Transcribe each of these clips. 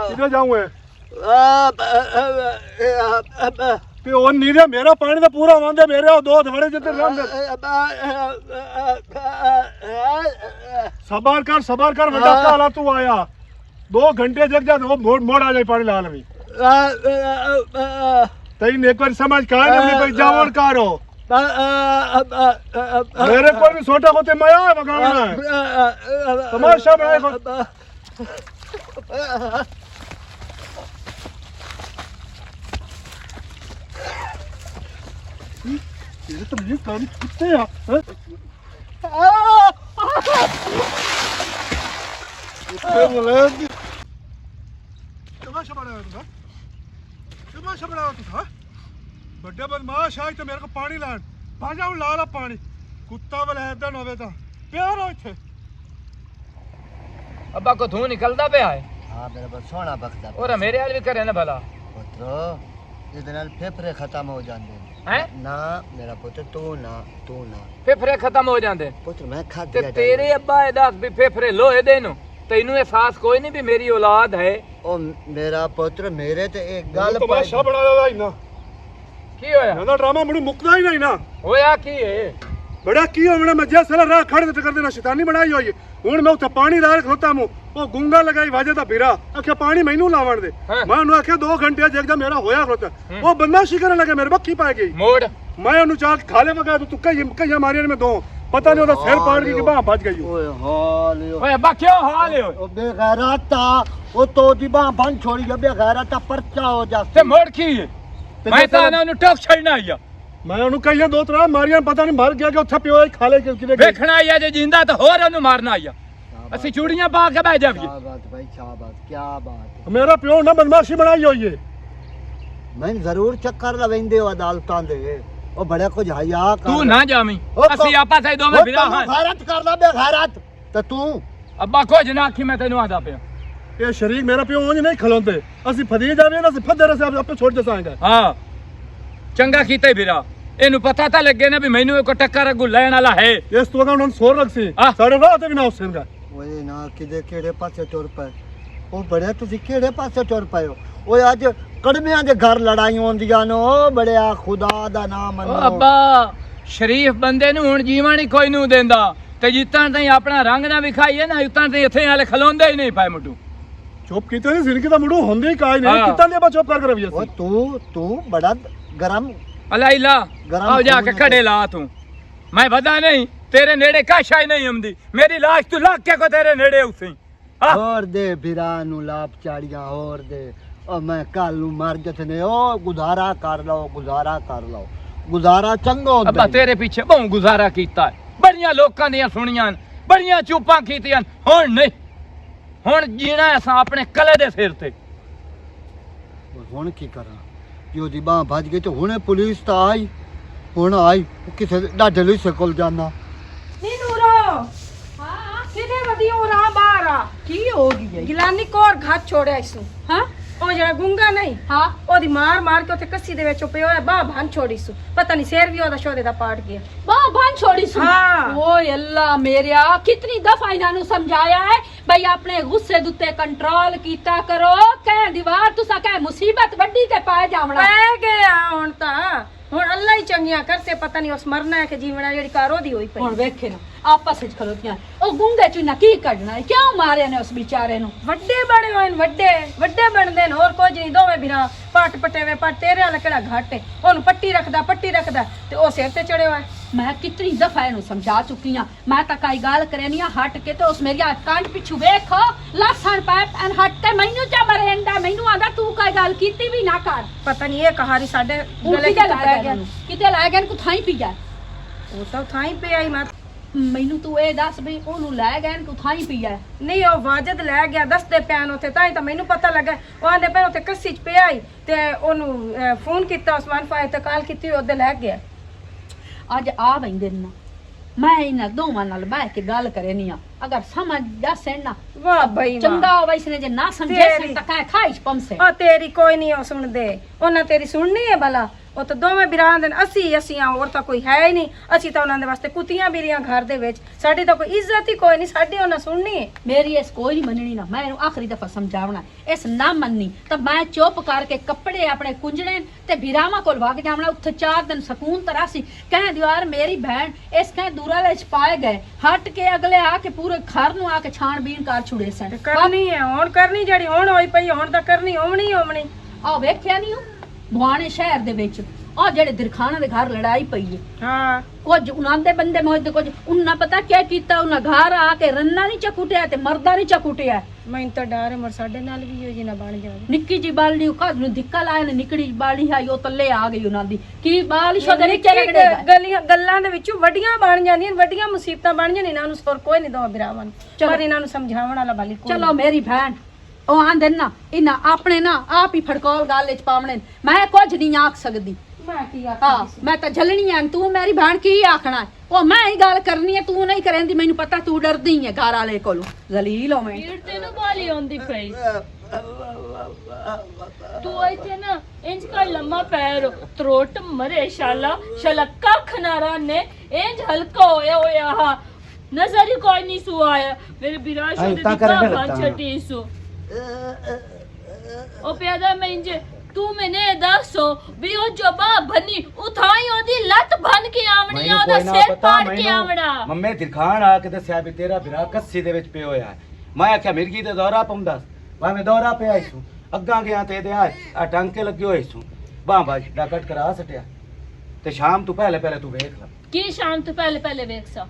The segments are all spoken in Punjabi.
किधर जाऊं मैं पे और नीरे मेरा पानी तो पूरा वांदे मेरे और दो धड़े जितने रंग सबर कर बेटा काला तू आया 2 घंटे जग जा वो मोड़ आ जाए पानी लाल में तई एक बार समझ का नहीं कोई जावन कारो मेरे को भी छोटा होते माया बगाना है तमाशा बनाए ये तो ये काम कितने हैं तमाशा बनाया तू तमाशा बनाया तू बड़े बदमाश आए तो मेरे को पानी लान भाजा हूं लाला पानी कुत्ता वलैदन होवे ता प्यार हो इथे अब्बा को धू निकलदा पे आए हां मेरा बस सोना बखदा और मेरे हाल भी करे ना भला पुत्रो इधर नाल फेफड़े खत्म हो जांदे हैं ना मेरा पुत्र तू ना फेफड़े खत्म हो जांदे पुत्र मैं खा ते दिया तेरे अब्बा ए दस भी फेफड़े लोहे दे नु तैनू एहसास कोई नहीं भी मेरी औलाद है ओ मेरा पुत्र मेरे ते एक गल तमाशा बनाया हुआ इना की होया ना ड्रामा मुड़ी मुकदा ही नहीं ना होया की है बड़ा की हो मैं जैसे राह खड़े ते कर देना शैतानी बनाई होई हुन मैं उते पानी ला के खलोता मु ओ गुंगा लगाई वाजे दा बिरा आखे पानी मैनू लावण दे मैं उन्हें आखे 2 घंटे जगदा मेरा होया खलोता वो बदमाशी करने लगे मेरे बक्की पाए गई मोड़ मैं उन्हें चाक खाले वगा तू कई मारिया में दो पता नहीं ओदा सिर पाड़ के बाह बच गई ओए हाल ओए अब्बा क्यों हाल है ओ बेगैरता ओ तो दी बाह बन छोड़ी गया बेगैरता परचा हो जा ते मोड़ की है मैं तो ना नु टोक छड़ना आया मैं उन्हें कही 2-3 मारिया पता नहीं मर गया कि उथे पियो खाले किने देखना आया जे जिंदा तो होर ओनु मारना आया असि चूड़ियां पा के बैठ जाविए क्या बात भाई क्या बात मेरा पियो ना बदमाशी बनाई होई है मैं जरूर चक्कर लवेंदे हो अदालतां दे ओ बड़े कुछ हया कर तू ना जामी असि आपा से दो में बिरा हां गैरत कर ला बेगैरत ते तू अब्बा कुछ ना आखी मैं तेनु आदा पे ये शरीक मेरा पियो उंज नहीं खलोंदे असि फदी जावे ना फदर से आपे छोड़ दसांगे हां चंगा कीते बिरा एनु पता ता लगे ना भी मैनू एको टक्कर अगू लेण वाला है इस तो का उन्होंने सोर रख सी साढ़े राह ते भी ना हुसैन का ओए ना किदे केड़े पासे टुर पे ओ बड़े तुसी केड़े पासे टुर पए हो ओए आज कड़मियां दे घर लड़ाई होंदियां नो बड़े खुदा दा नाम मनो अब्बा शरीफ बंदे नु हुन जीवन ही कोई नु देंदा ते जितन तई अपना रंग ना विखाईए ना उतन तई इथे वाले खलोंदे ही नहीं पाए मुटू चुप कीते नहीं जिनकी दा मुडू होंदे ही काई नहीं कितना ले बा चुप कर रवि ओ तू बड़ा गरम अलाइला आओ जाके खड़े ला तू मैं बता नहीं तेरे नेड़े काशा ही नहीं हमदी मेरी लाश तू लाग के को तेरे नेड़े उसी और दे बिरानु लाप चाड़ियां और दे ओ मैं कल मर जतने ओ गुजारा कर लो गुजारा चंगो अब्बा तेरे पीछे बहु गुजारा कीता है बड़ियां लोकां दी सुनियां बड़ियां चुप्पां कीतियां हुन नहीं हुन जीना असां अपने कले दे सिर ते हुन की करा जो दी बाह भज गई तो हुने पुलिस ता आई हुन आई किसे डाडे लई सकल जाना नी नूरो हां किने वदी हो रहा बाहर आ की हो गई गिलानी कोर घाट छोड़े आइसु हां ओ जरा गुंगा नहीं हां ओदी मार के उथे कस्सी दे विच पियो है बाह भान छोड़ीसु पता नहीं शेर भी ओदा शोदे दा पाट गया बाह भान छोड़ीसु हाँ। ओए अल्लाह मेरिया कितनी दफा इन्हां समझाया है भाई अपने गुस्से दुते कंट्रोल कीता करो कह दीवार तुसा कह मुसीबत वड्डी ते पाए जावना पै गया हुन ता हुन अल्लाह ही चंगियां करसे पता नहीं उस मरना है कि जीवना जेडी कारो दी होई पई हुन वेखे ना आपस विच खलोतियां ओ गुंगे च ना की करना है क्यों मारे ने उस बेचारे नु वड्डे बड़े होन वड्डे बनदे न और कुछ नहीं दोवे बिरा पट पटेवे पर तेरे वाला केड़ा घाट है ओनु पट्टी रखदा ते ओ सिर ते चढ़े होए मैं कितनी दफा इन्हू समझा चुकी हां मैं ता कई गाल करनी हट के तो उस मेरी कांड पिछू वेख लसन पैप एन हट के मैनू चा मरेंदा मैनू आंदा तू कई गाल कीती भी ना कर पता नहीं ये कहारी साडे गले किते लाए गए किते लाए गए को थाई पी जा ओ तो थाई पे आई मैं मैनू तू ए दस भी ओनू लै गए को थाई पी जा नहीं ओ वाजिद लै गया दसदे पैन उते ताई ता मैनू पता लगा ओ आंदे पे उते कस्सी च पे आई ते ओनू फोन कीता उस्मान फाय ते कॉल कीती ओदे लै गया आज आ बंदे ना मैं इना दोवां नाल बैठ के गल करनी आ अगर समझ जासे ना वाह भाई वाह चंगा हो वैसने जे ना समझे से ता कह खाइश पमसे ओ तेरी कोई नहीं ओ सुन दे ओना तेरी सुननी है भला ਉਹ ਤਾਂ ਦੋਵੇਂ ਬਿਰਾਂ ਦੇ ਨੇ, ਅਸੀਂ ਆ, ਹੋਰ ਤਾਂ ਕੋਈ ਹੈ ਹੀ ਨਹੀਂ। ਅਸੀਂ ਤਾਂ ਉਹਨਾਂ ਦੇ ਵਾਸਤੇ ਕੁੱਤੀਆਂ ਬਿਰੀਆਂ ਘਰ ਦੇ ਵਿੱਚ, ਸਾਡੀ ਤਾਂ ਕੋਈ ਇੱਜ਼ਤ ਹੀ ਕੋਈ ਨਹੀਂ, ਸਾਡੀ ਉਹਨਾਂ ਸੁਣਨੀ ਹੈ। ਮੇਰੀ ਇਸ ਕੋਈ ਨਹੀਂ ਮੰਨਣੀ ਨਾ, ਮੈਂ ਇਹਨੂੰ ਆਖਰੀ ਦਫਾ ਸਮਝਾਵਣਾ, ਇਸ ਨਾ ਮੰਨੀ ਤਾਂ ਮੈਂ ਚੁੱਪ ਕਰਕੇ ਕੱਪੜੇ ਆਪਣੇ ਕੁੰਜਣੇ ਤੇ ਬਿਰਾਵਾਂ ਕੋਲ ਵਗ ਜਾਵਣਾ, ਉੱਥੇ 4 ਦਿਨ ਸਕੂਨ ਤਰਾਸੀ। ਕਹਿੰਦੀ ਯਾਰ ਮੇਰੀ ਭੈਣ ਇਸ ਕਹੇ ਦੂਰਾ ਵਿੱਚ ਪਾਏ ਗਏ, ਹਟ ਕੇ ਅਗਲੇ ਆ ਕੇ ਪੂਰੇ ਘਰ ਨੂੰ ਆ ਕੇ ਛਾਣਬੀਨ ਕਰ ਛੁੜੇ ਸਨ। ਕਰਨੀ ਹੈ ਹੁਣ, ਕਰਨੀ ਜਿਹੜੀ ਹੁਣ ਹੋਈ ਪਈ, ਹੁਣ ਤਾਂ ਕਰਨੀ ਹੋਣੀ ਹੋਣੀ। ਆ ਵੇਖਿਆ ਨਹੀਂ ਭਵਾਨੇ ਸ਼ਹਿਰ ਦੇ ਵਿੱਚ ਆ ਜਿਹੜੇ ਦਿਰਖਾਨਾ ਦੇ ਘਰ ਲੜਾਈ ਪਈ ਹੈ, ਹਾਂ ਕੁਝ ਉਹਨਾਂ ਦੇ ਬੰਦੇ ਮੋਹਦੇ, ਕੁਝ ਉਹਨਾਂ ਪਤਾ ਕੀ ਕੀਤਾ, ਉਹਨਾਂ ਘਰ ਆ ਕੇ ਰੰਨਾ ਨਹੀਂ ਚਕੁਟਿਆ ਤੇ ਮਰਦਾ ਨਹੀਂ ਚਕੁਟਿਆ। ਮੈਨੂੰ ਤਾਂ ਡਰ ਹੈ ਮਰ ਸਾਡੇ ਨਾਲ ਵੀ ਹੋ ਜੀ ਨਾ ਬਣ ਜਾਵੇ। ਨਿੱਕੀ ਜੀ ਬਾਲੜੀ ਉਹ ਘਰ ਨੂੰ ਧਿੱਕਾ ਲਾਇਆ ਨੇ, ਨਿਕੜੀ ਜੀ ਬਾਲੜੀ ਹੈ ਉਹ ਥੱਲੇ ਆ ਗਈ ਉਹਨਾਂ ਦੀ, ਕੀ ਬਾਲਿਸ਼ ਉਹਦੇ ਨੀਚੇ ਰਗੜੇਗਾ। ਗੱਲਾਂ ਦੇ ਵਿੱਚੋਂ ਵੱਡੀਆਂ ਬਣ ਜਾਂਦੀਆਂ, ਵੱਡੀਆਂ ਮੁਸੀਬਤਾਂ ਬਣ ਜਾਂਦੀਆਂ। ਇਹਨਾਂ ਨੂੰ ਸੁਰ ਕੋਈ ਨਹੀਂ ਦੋ ਬਿਰਾਵਾਂ ਨੂੰ, ਪਰ ਇਹਨਾਂ ਨੂੰ ਸਮਝਾਉਣ ਵਾਲਾ ਬਾਲੀ ਕੋਈ। ਚਲੋ ਮੇਰੀ ਭੈਣ ਉਹ ਆਂਦੇ ਨਾ ਇਹਨਾਂ ਆਪਣੇ ਨਾ ਆਪ ਹੀ ਫੜਕੋਲ ਗੱਲ ਵਿੱਚ ਪਾਵਣੇ, ਮੈਂ ਕੁਝ ਨਹੀਂ ਆਖ ਸਕਦੀ। ਮੈਂ ਕੀ ਹਾਂ ਆਖਾਂ, ਮੈਂ ਤਾਂ ਝੱਲਣੀ ਆਂ, ਤੂੰ ਮੇਰੀ ਭੈਣ ਕੀ ਆਖਣਾ, ਉਹ ਮੈਂ ਹੀ ਗੱਲ ਕਰਨੀ ਹੈ, ਤੂੰ ਨਹੀਂ ਕਰੇਂਦੀ। ਮੈਨੂੰ ਪਤਾ ਤੂੰ ਡਰਦੀ ਹੈ ਘਰ ਵਾਲੇ ਕੋਲੋਂ, ਜ਼ਲੀਲ ਹੋਵੇਂ। ਪੀੜ ਤੈਨੂੰ ਬਾਲੀ ਆਉਂਦੀ ਪਈ, ਤੂੰ ਇੱਥੇ ਨਾ ਇੰਜ ਕਰ ਲੰਮਾ ਪੈਰ ਤਰੋਟ ਮਰੇ ਸ਼ਾਲਾ ਸ਼ਲੱਕਾ ਖਨਾਰਾ ਨੇ ਇੰਜ ਹਲਕਾ ਹੋਇਆ ਹਾ, ਨਜ਼ਰ ਹੀ ਕੋਈ ਨਹੀਂ ਸੂ ਆਇਆ ਮੇਰੇ ਬਿਰਾਸ਼ ਦੇ ਦਿੱਤਾ ਛੱਟੀ ਸੂ। ਉਹ ਪਿਆਦਾ ਮੈਂ ਇੰਜ ਤੂੰ ਮੈਨੇ ਦੱਸੋ ਵੀ ਉਹ ਜਬਾ ਬਣੀ ਉਠਾਈ ਉਹਦੀ ਲੱਤ ਬਨ ਕੇ ਆਵਣੀ, ਉਹਦਾ ਸਿਰ ਪਾੜ ਕੇ ਆਵਣਾ। ਮੰਮੇ ਦਿਖਾਣ ਆ ਕੇ ਦੱਸਿਆ ਵੀ ਤੇਰਾ ਬਿਰਾ ਕੱਸੀ ਦੇ ਵਿੱਚ ਪਿਆ ਹੋਇਆ ਹੈ। ਮੈਂ ਆਖਿਆ ਮਿਰਗੀ ਤੇ ਦੌਰਾ ਪਾਉਂਦਾ, ਮੈਂ ਦੌਰਾ ਪਿਆ ਇਸੂ ਅੱਗਾ ਗਿਆ ਤੇ ਇਹਦੇ ਆ ਟਾਂਕੇ ਲੱਗੇ ਹੋਏ ਸੂ, ਬਾਹ ਬਾਜ ਡਾਕਟ ਕਰਾ ਸਟਿਆ ਤੇ ਸ਼ਾਮ ਤੋਂ ਪਹਿਲੇ ਤੂੰ ਵੇਖ ਲੈ। ਕੀ ਸ਼ਾਮ ਤੋਂ ਪਹਿਲੇ ਵੇਖ ਸਾ?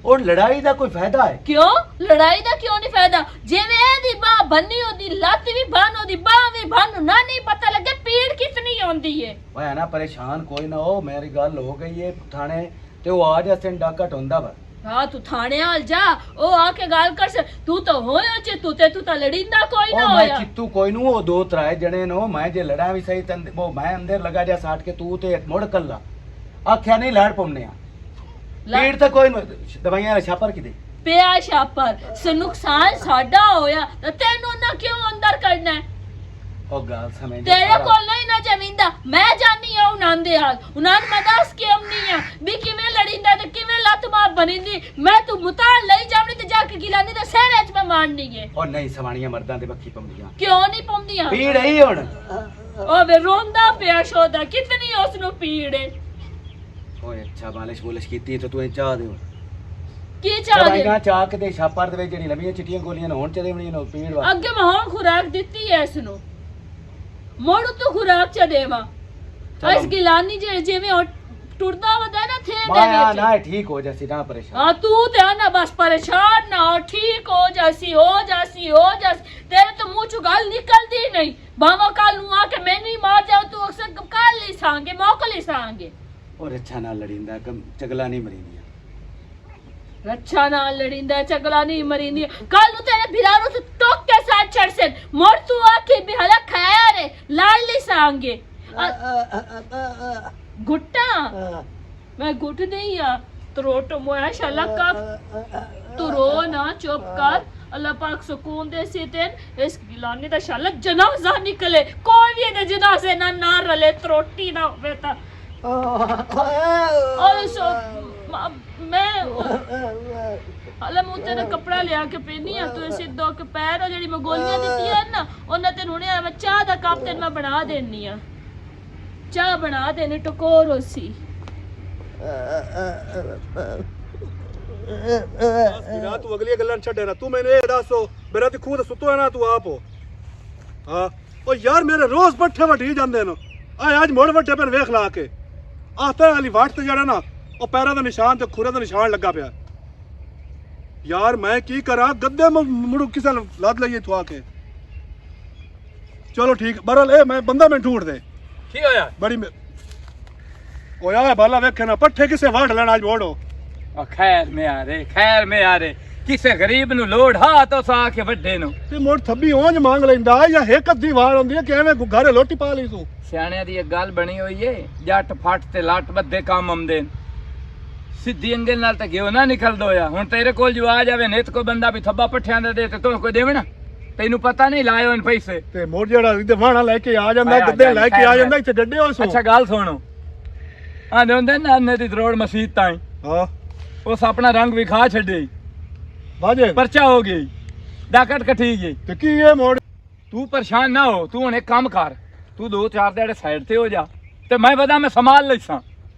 ਉਹ ਲੜਾਈ ਦਾ ਕੋਈ ਫਾਇਦਾ ਹੈ? ਕਿਉਂ ਲੜਾਈ ਦਾ ਕਿਉਂ ਨਹੀਂ ਫਾਇਦਾ? ਜਿਵੇਂ ਇਹਦੀ ਬਾਹ ਬੰਨੀ, ਉਹਦੀ ਲੱਤ ਵੀ ਬੰਨ, ਉਹਦੀ ਬਾਹ ਵੀ ਬੰਨ, ਨਾ ਨਹੀਂ ਪਤਾ ਲੱਗੇ ਪੀੜ ਕਿਤਨੀ ਆਉਂਦੀ ਏ। ਮੈਂ ਨਾ ਪਰੇਸ਼ਾਨ ਕੋਈ ਨਾ ਹੋ, ਮੇਰੀ ਗੱਲ ਹੋ ਗਈ ਏ ਥਾਣੇ ਤੇ ਉਹ ਆ ਜਾ ਸੈਂ ਡਾਕਟ ਹੁੰਦਾ ਵਾ। ਹਾਂ ਤੂੰ ਥਾਣੇ ਆਲ ਜਾ, ਉਹ ਆ ਕੇ ਗੱਲ ਕਰ ਸੇ। ਤੂੰ ਤਾਂ ਹੋਇਆ ਚ ਤੂੰ ਤਾਂ ਲੜਿੰਦਾ ਕੋਈ ਨਾ ਉਹ ਮੈਂ ਹੋਇਆ। ਚਿੱਤੂ ਕੋਈ ਨੂੰ, ਉਹ ਦੋ ਤਰਾਏ ਜਣੇ ਨੂੰ ਮੈਂ ਜੇ ਲੜਾਂ ਵੀ ਸਹੀ ਤੰਦ ਉਹ ਮੈਂ ਅੰਦਰ ਲਗਾ ਜਾ ਸਾਟ ਕੇ ਤੂੰ ਤੇ ਮੁੜ ਕੱਲਾ ਆਖਿਆ ਨਹੀਂ ਲੜ ਪਉਨੇ ਆ। ਪੀੜ ਤਾਂ ਕੋਈ ਦਵਾਈਆਂ ਛਾਪਰ ਕਿਦੇ ਪਿਆ ਛਾਪਰ ਸੇ ਨੁਕਸਾਨ ਸਾਡਾ ਹੋਇਆ ਤਾਂ ਤੈਨੂੰ ਨਾ ਕਿਉਂ ਅੰਦਰ ਕਰਨਾ? ਉਹ ਗੱਲ ਸਮਝ ਤੇਰੇ ਕੋਲ ਨਹੀਂ ਨਾ ਜਮੀਂਦਾ, ਮੈਂ ਜਾਣੀ ਆ ਉਹਨਾਂ ਦੇ ਹਾਲ। ਉਹਨਾਂ ਨੂੰ ਮੈਂ ਦੱਸ ਕੇ ਆਉਣੀ ਆ ਵੀ ਕਿਵੇਂ ਲੜਿੰਦਾ ਤੇ ਕਿਵੇਂ ਲੱਤ ਮਾਰ ਬਨਿੰਦੀ। ਮੈਂ ਤੂੰ ਮੁਤਾਲ ਲਈ ਜਾਵਣੀ ਤੇ ਜਾ ਕੇ ਗਿਲਾਨੀ ਤੇ ਸਹਿਰੇ ਚ ਮੈਂ ਮਾਰਨੀ ਏ। ਉਹ ਨਹੀਂ ਸਵਾਣੀਆਂ ਮਰਦਾਂ ਦੇ ਬੱਖੀ ਪਾਉਂਦੀਆਂ, ਕਿਉਂ ਨਹੀਂ ਪਾਉਂਦੀਆਂ? ਪੀੜ ਹੀ ਹੁਣ ਉਹ ਵੇ ਰੋਂਦਾ ਪਿਆ ਸ਼ੋਦਾ, ਕਿਤਨੀ ਉਸ ਨੂੰ ਪੀੜ ਏ। ਓਏ ਅੱਛਾ ਮਾਲਿਸ਼ ਬੋਲਿਸ਼ ਕੀਤੀ ਤੇ ਤੂੰ ਚਾਹ ਦੇ ਕੀ ਚਾਹ ਦੇ? ਚਾਹ ਕੇ ਤੇ ਛਾਪਰ ਦੇ ਵਿੱਚ ਜਿਹੜੀ ਲੰਮੀਆਂ ਚਿੱਟੀਆਂ ਗੋਲੀਆਂ ਨੇ ਹੁਣ ਚਦੇ ਬਣੀਆਂ ਨੇ ਪੀੜ ਵਾ। ਅੱਗੇ ਮੈਂ ਹੁਣ ਖੁਰਾਕ ਦਿੱਤੀ ਐ ਇਸ ਨੂੰ, ਮੋੜ ਤੂੰ ਖੁਰਾਕ ਚ ਦੇਵਾ। ਇਸ ਗਿਲਾਨੀ ਜਿਵੇਂ ਟੁਰਦਾ ਵਦਾ ਨਾ ਥੇ ਦੇ ਵਿੱਚ ਨਾ ਠੀਕ ਹੋ ਜਾਸੀ ਨਾ ਪਰੇਸ਼ਾਨ। ਹਾਂ ਤੂੰ ਤੇ ਨਾ ਬਸ ਪਰੇਸ਼ਾਨ ਨਾ ਹੋ, ਠੀਕ ਹੋ ਜਾਸੀ ਤੇਰੇ ਤੋਂ ਮੂੰਹ ਚੋਂ ਗੱਲ ਨਿਕਲਦੀ ਨਹੀਂ। ਬਾਵਾ ਕੱਲ ਨੂੰ ਆ ਕੇ ਮੈਨੂੰ ਹੀ ਮਾਰ ਜਾਓ, ਤੂੰ ਅਕਸਰ ਕੱਲ ਲਈ ਸਾਂਗੇ ਮੌਕਲ ਹੀ ਸਾਂਗੇ। ਔਰ ਅੱਛਾ ਨਾਲ ਲੜਿੰਦਾ ਚਗਲਾ ਨਹੀਂ ਮਰੀਂਦੀਆਂ। ਰੱਛਾ ਨਾਲ ਲੜਿੰਦਾ ਚਗਲਾ ਨਹੀਂ ਮਰੀਂਦੀ। ਕੱਲ ਨੂੰ ਤੇਰੇ ਬਿਰਾ ਨੂੰ ਟੋਕ ਕੇ ਸਾਥ ਛੜ ਸੇ ਮੋੜ ਤੂੰ ਆ ਕੇ ਵੀ ਹਲਾ ਖਾਇਆ ਰੇ ਲਾਲ ਲਈ ਸਾਂਗੇ। ਗੁੱਟਾ ਮੈਂ ਗੁੱਟ ਨਹੀਂ ਆ ਤਰੋਟ ਮੋਇਆ ਸ਼ਲਕਾ। ਤੂੰ ਰੋ ਨਾ, ਚੁੱਪ ਕਰ। अल्लाह पाक सुकून दे सी तेन इस गिलानी दा शाला जनाजा निकले, कोई भी दे जनाजे ना रले, त्रोटी ना होवे ता। और सो मैं अल्लाह मुंह तेरा कपड़ा लिया के पहनी आ, तू सिद्धो के पैर जेडी मैं गोलियां दित्ती है ना ओना तेन हुणे मैं चाह दा कप तेन मैं बना देनी आ, चाह बना देनी टकोर होसी। ਤੂੰ ਅਗਲੀਆਂ ਗੱਲਾਂ ਛੱਡੇ ਨਾ, ਤੂੰ ਮੈਨੂੰ ਇਹ ਦੱਸੋ ਮੇਰਾ ਤੇ ਖੂਦ ਸੁੱਤੋ ਹੈ ਨਾ ਤੂੰ ਆਪ ਹੋ। ਹਾਂ ਉਹ ਯਾਰ ਮੇਰੇ ਰੋਜ਼ ਪੱਠੇ ਵੱਢੀ ਜਾਂਦੇ ਨੇ, ਆ ਅੱਜ ਮੋੜ ਵੱਟੇ ਪੈਨ ਵੇਖ ਲਾ ਕੇ ਆਹਤਾ ਵਾਲੀ ਵਾਟ ਤੇ ਜਿਹੜਾ ਨਾ ਉਹ ਪੈਰਾਂ ਦਾ ਨਿਸ਼ਾਨ ਤੇ ਖੁਰੇ ਦਾ ਨਿਸ਼ਾਨ ਲੱਗਾ ਪਿਆ। ਯਾਰ ਮੈਂ ਕੀ ਕਰਾਂ, ਗੱਦੇ ਮੁੜੂ ਕਿਸੇ ਲੱਦ ਲਈਏ ਤੂੰ ਆ ਕੇ। ਚਲੋ ਠੀਕ ਬਰਲ ਇਹ ਮੈਂ ਬੰਦਾ ਮੈਂ ਢੂੰਡ ਦੇ। ਕੀ ਹੋਇਆ? ਬੜੀ ਹੋਇਆ ਬਾਲਾ ਵੇਖੇ ਨਾ ਪੱਠੇ ਕਿਸੇ ਵਾਟ ਲੈਣ ਅੱਜ ਮੋੜੋ। खैर में आ रे किसे गरीब नु लोड़ हा तो सा के ਵੱਡੇ ਨੂੰ ਤੇ ਮੋੜ ਥੱਬੀ ਉਂਝ ਮੰਗ ਲੈਂਦਾ ਜਾਂ ਇੱਕ ਅੱਧੀ ਵਾਰ ਆਉਂਦੀ ਹੈ ਕਿਵੇਂ ਘਰੇ ਲੋਟੀ ਪਾ ਲਈ ਤੂੰ। ਸਿਆਣਿਆਂ ਦੀ ਇੱਕ ਗੱਲ ਬਣੀ ਹੋਈ ਏ, ਜੱਟ ਫੱਟ ਤੇ ਲੱਟ ਬੱਦੇ ਕੰਮ ਆਉਂਦੇ ਨੇ, ਸਿੱਧੀ ਅੰਗਲ ਨਾਲ ਤਾਂ ਘਿਓ ਨਾ ਨਿਕਲਦਾ ਹੋਇਆ। ਹੁਣ ਤੇਰੇ ਕੋਲ ਜੋ ਆ ਜਾਵੇ ਨਿਤ ਕੋ ਬੰਦਾ ਵੀ ਥੱਬਾ ਪੱਠਿਆਂ ਦਾ ਦੇ ਤੇ ਤੂੰ ਕੋਈ ਦੇਵਣਾ ਤੈਨੂੰ ਪਤਾ ਨਹੀਂ ਲਾਏ ਹੋਣ ਪੈਸੇ ਤੇ ਮੋੜ ਜਿਹੜਾ ਇੱਥੇ ਵਾਹਣਾ ਲੈ ਕੇ ਆ ਜਾਂਦਾ, ਆਇਆ ਗੱਦੇ ਲੈ ਕੇ ਆ ਖੈਰ ਜਾਂਦਾ, ਇੱਥੇ ਗੱਡੇ ਹੋਏ ਸੋ। ਅੱਛਾ ਗੱਲ ਸੁਣੋ, ਆਂਦੇ ਹੁੰਦੇ ਨਾਨੇ ਦੀ ਰੋਡ ਮਸਜਿਦ ਤਾਈਂ ਹਾਂ ਉਸ ਆਪਣਾ ਰੰਗ ਵਿਖਾ ਛੱਡੇ, ਬਾਜੇ ਪਰਚਾ ਹੋ ਗਈ, ਡਾਕਟ ਕਟੀ ਗਈ। ਤੇ ਕੀ ਇਹ ਮੋੜ ਤੂੰ ਪਰੇਸ਼ਾਨ ਨਾ ਹੋ, ਤੂੰ ਹੁਣ ਇੱਕ ਕੰਮ ਕਰ, ਤੂੰ 2-4 ਦਿਹਾੜੇ ਸਾਈਡ ਤੇ ਹੋ ਜਾ ਤੇ ਮੈਂ ਵਦਾ ਮੈਂ ਸੰਭਾਲ ਲੈਸਾਂ।